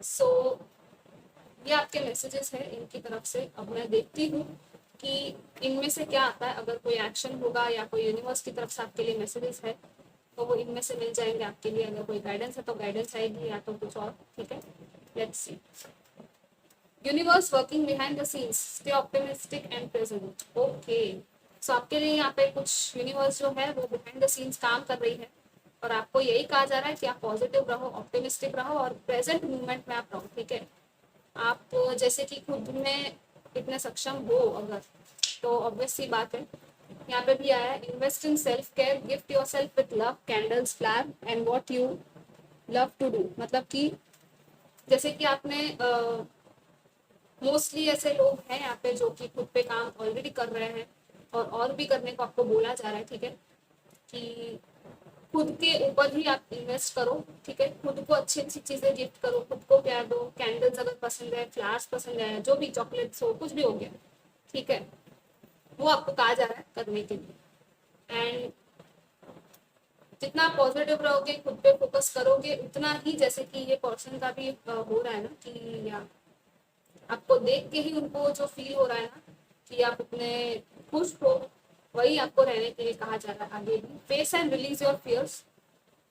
सो ये आपके मैसेजेस हैं इनकी तरफ से। अब मैं देखती हूँ कि इनमें से क्या आता है, अगर कोई एक्शन होगा या कोई यूनिवर्स की तरफ से आपके लिए मैसेजेस है, तो वो इनमें से मिल जाएंगे आपके लिए। अगर कोई गाइडेंस है तो गाइडेंस आएगी, या तो कुछ और, ठीक है। Let's see. Universe working behind the scenes, stay optimistic and present. Okay, so आपके लिए यहाँ पे कुछ यूनिवर्स जो है वो बिहाइंड द सीन्स काम कर रही है, और आपको यही कहा जा रहा है कि आप पॉजिटिव रहो, ऑप्टिमिस्टिक रहो, और प्रेजेंट मूवमेंट में आप रहो, ठीक है। आप जैसे कि खुद में इतने सक्षम हो अगर, तो ऑब्वियस सी बात है, यहाँ पे भी आया है invest in self care, gift yourself with love, candles, flower and what you love to do. मतलब कि जैसे कि आपने मोस्टली ऐसे लोग हैं यहाँ पे जो कि खुद पे काम ऑलरेडी कर रहे हैं, और भी करने को आपको बोला जा रहा है, ठीक है, कि खुद के ऊपर ही आप इन्वेस्ट करो, ठीक है। खुद को अच्छी अच्छी चीजें गिफ्ट करो, खुद को प्यार दो, कैंडल्स अगर पसंद है, फ्लावर्स पसंद है, जो भी चॉकलेट्स हो, कुछ भी हो गया, ठीक है, वो आपको कहा जा रहा है करने के लिए। एंड जितना पॉजिटिव रहोगे, खुद पे फोकस करोगे, उतना ही, जैसे कि ये पर्सन का भी हो रहा है ना, कि या आपको देख के ही उनको जो फील हो रहा है ना कि आप इतने खुश हो, वही आपको रहने के लिए कहा जा रहा है आगे भी। Face and release your fears,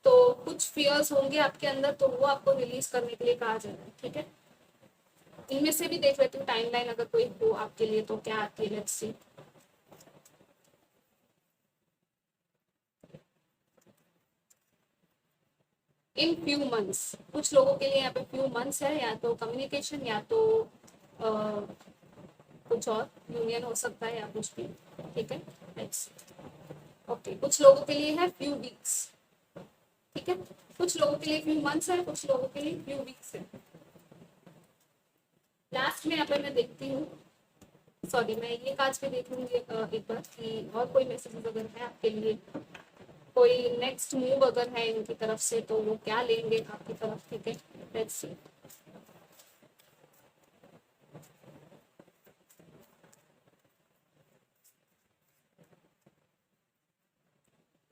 तो कुछ फियर्स होंगे आपके अंदर, तो वो आपको रिलीज करने के लिए कहा जा रहा है, ठीक है। इनमें से भी देख लेती हूँ टाइमलाइन अगर कोई हो आपके लिए तो क्या आती है, let's C. In few months, कुछ लोगों के लिए यहाँ पे फ्यू मंथ्स है, या तो कम्युनिकेशन या तो कुछ और यूनियन हो सकता है या कुछ भी, ठीक है। नेक्स्ट, ओके, कुछ लोगों के लिए है फ्यू वीक्स, ठीक है, कुछ लोगों के लिए फ्यू मंथ्स है, कुछ लोगों के लिए फ्यू वीक्स है। लास्ट में यहाँ पे मैं देखती हूँ, सॉरी मैं ये काज पे देख लूंगी एक बार कि और कोई मैसेजेस अगर है आपके लिए, कोई नेक्स्ट मूव अगर है इनकी तरफ से तो वो क्या लेंगे आपकी तरफ, ठीक है। Let's C.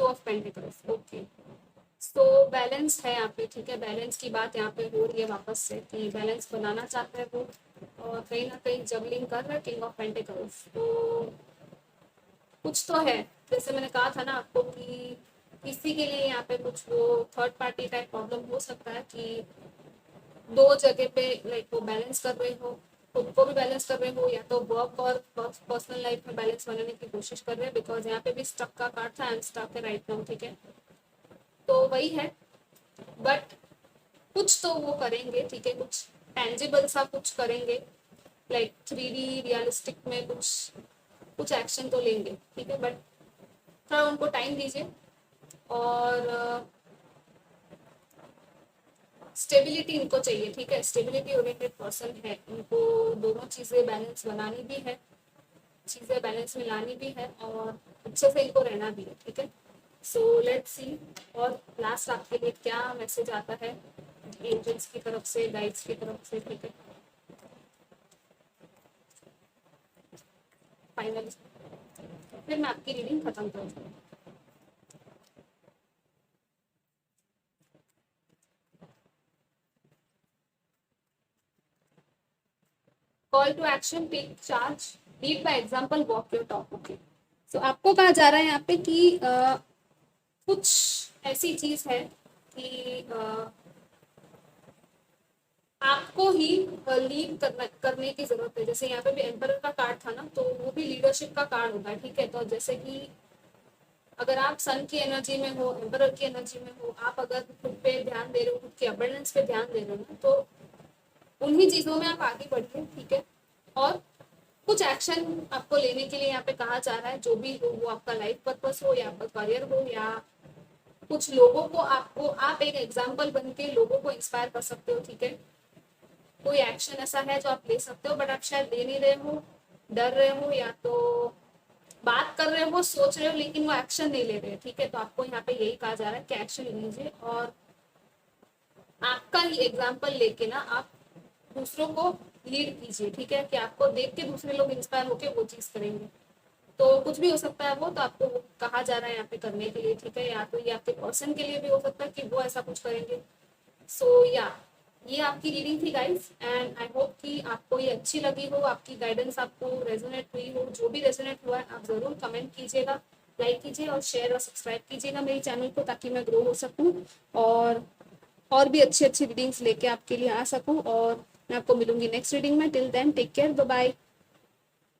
Two of pentacles, okay, so balance है यहाँ पे, ठीक है, बैलेंस की बात यहाँ पे हो रही है वापस से कि बैलेंस बनाना चाहते हैं वो, और कहीं ना कहीं जगलिंग कर रहा है किंग ऑफ पेंटिकल्स। तो कुछ तो है, जैसे मैंने कहा था ना आपको कि किसी के लिए यहाँ पे कुछ वो थर्ड पार्टी टाइप प्रॉब्लम हो सकता है कि दो जगह पे लाइक वो बैलेंस कर रहे हो, खुद को भी बैलेंस कर रहे हो, या तो वर्क और पर्सनल लाइफ में बैलेंस बनाने की कोशिश कर रहे हैं, बिकॉज यहाँ पे भी स्टक का कार्ड था, आई एम स्टक है राइट नाउ, ठीक है। तो वही है, बट कुछ तो वो करेंगे, ठीक है, कुछ टेंजिबल सा कुछ करेंगे, लाइक 3D रियलिस्टिक में कुछ कुछ एक्शन तो लेंगे, ठीक है, बट थोड़ा उनको टाइम दीजिए। और स्टेबिलिटी इनको चाहिए, ठीक है, स्टेबिलिटी ओरिएंटेड पर्सन है, इनको दोनों चीज़ें बैलेंस बनानी भी है, चीज़ें बैलेंस में लानी भी है, और अच्छे से इनको रहना भी है, ठीक है। सो लेट्स सी, और लास्ट आपके लिए क्या मैसेज आता है एंजल्स की तरफ से, गाइड्स की तरफ से, ठीक है। फाइनली फिर मैं आपकी रीडिंग खत्म कर दूँ। Call to action, take charge, lead by example, walk your talk, okay. So आपको कहा जा रहा है यहाँ पे कि कुछ ऐसी चीज है कि आपको ही लीड करने की जरूरत है। जैसे यहाँ पे भी एम्परर का कार्ड था ना, तो वो भी लीडरशिप का कार्ड होता है, ठीक है। तो जैसे कि अगर आप सन की एनर्जी में हो, एम्परर की एनर्जी में हो, आप अगर खुद पे ध्यान दे रहे हो, खुद की अबंडेंस पे ध्यान दे रहे हो, तो उन्हीं चीजों में आप आगे बढ़िए, ठीक है। और कुछ एक्शन आपको लेने के लिए यहाँ पे कहा जा रहा है, जो भी हो, वो आपका लाइफ पर्पस हो या आपका करियर हो, या कुछ लोगों को आपको, आप एक एग्जाम्पल बन के लोगों को इंस्पायर कर सकते हो, ठीक है। कोई एक्शन ऐसा है जो आप ले सकते हो, बट आप शायद ले नहीं रहे हो, डर रहे हो, या तो बात कर रहे हो, सोच रहे हो, लेकिन वो एक्शन नहीं ले रहे, ठीक है। तो आपको यहाँ पे यही कहा जा रहा है कि एक्शन लीजिए, और आपका ही एग्जाम्पल लेके ना आप दूसरों को लीड कीजिए, ठीक है, कि आपको देख के दूसरे लोग इंस्पायर होके वो चीज करेंगे। तो कुछ भी हो सकता है वो, तो आपको वो कहा जा रहा है यहाँ पे करने के लिए, ठीक है। या तो ये आपके पर्सन के लिए भी हो सकता है कि वो ऐसा कुछ करेंगे। सो या ये आपकी रीडिंग थी गाइस, एंड आई होप कि आपको ये अच्छी लगी हो, आपकी गाइडेंस आपको रेजोनेट हुई हो। जो भी रेजोनेट हुआ है आप जरूर कमेंट कीजिएगा, लाइक कीजिए और शेयर और सब्सक्राइब कीजिएगा मेरी चैनल को, ताकि मैं ग्रो हो सकूँ और भी अच्छी अच्छी रीडिंग्स लेके आपके लिए आ सकूँ। और मैं आपको मिलूंगी नेक्स्ट रीडिंग में। Till then take care, bye bye.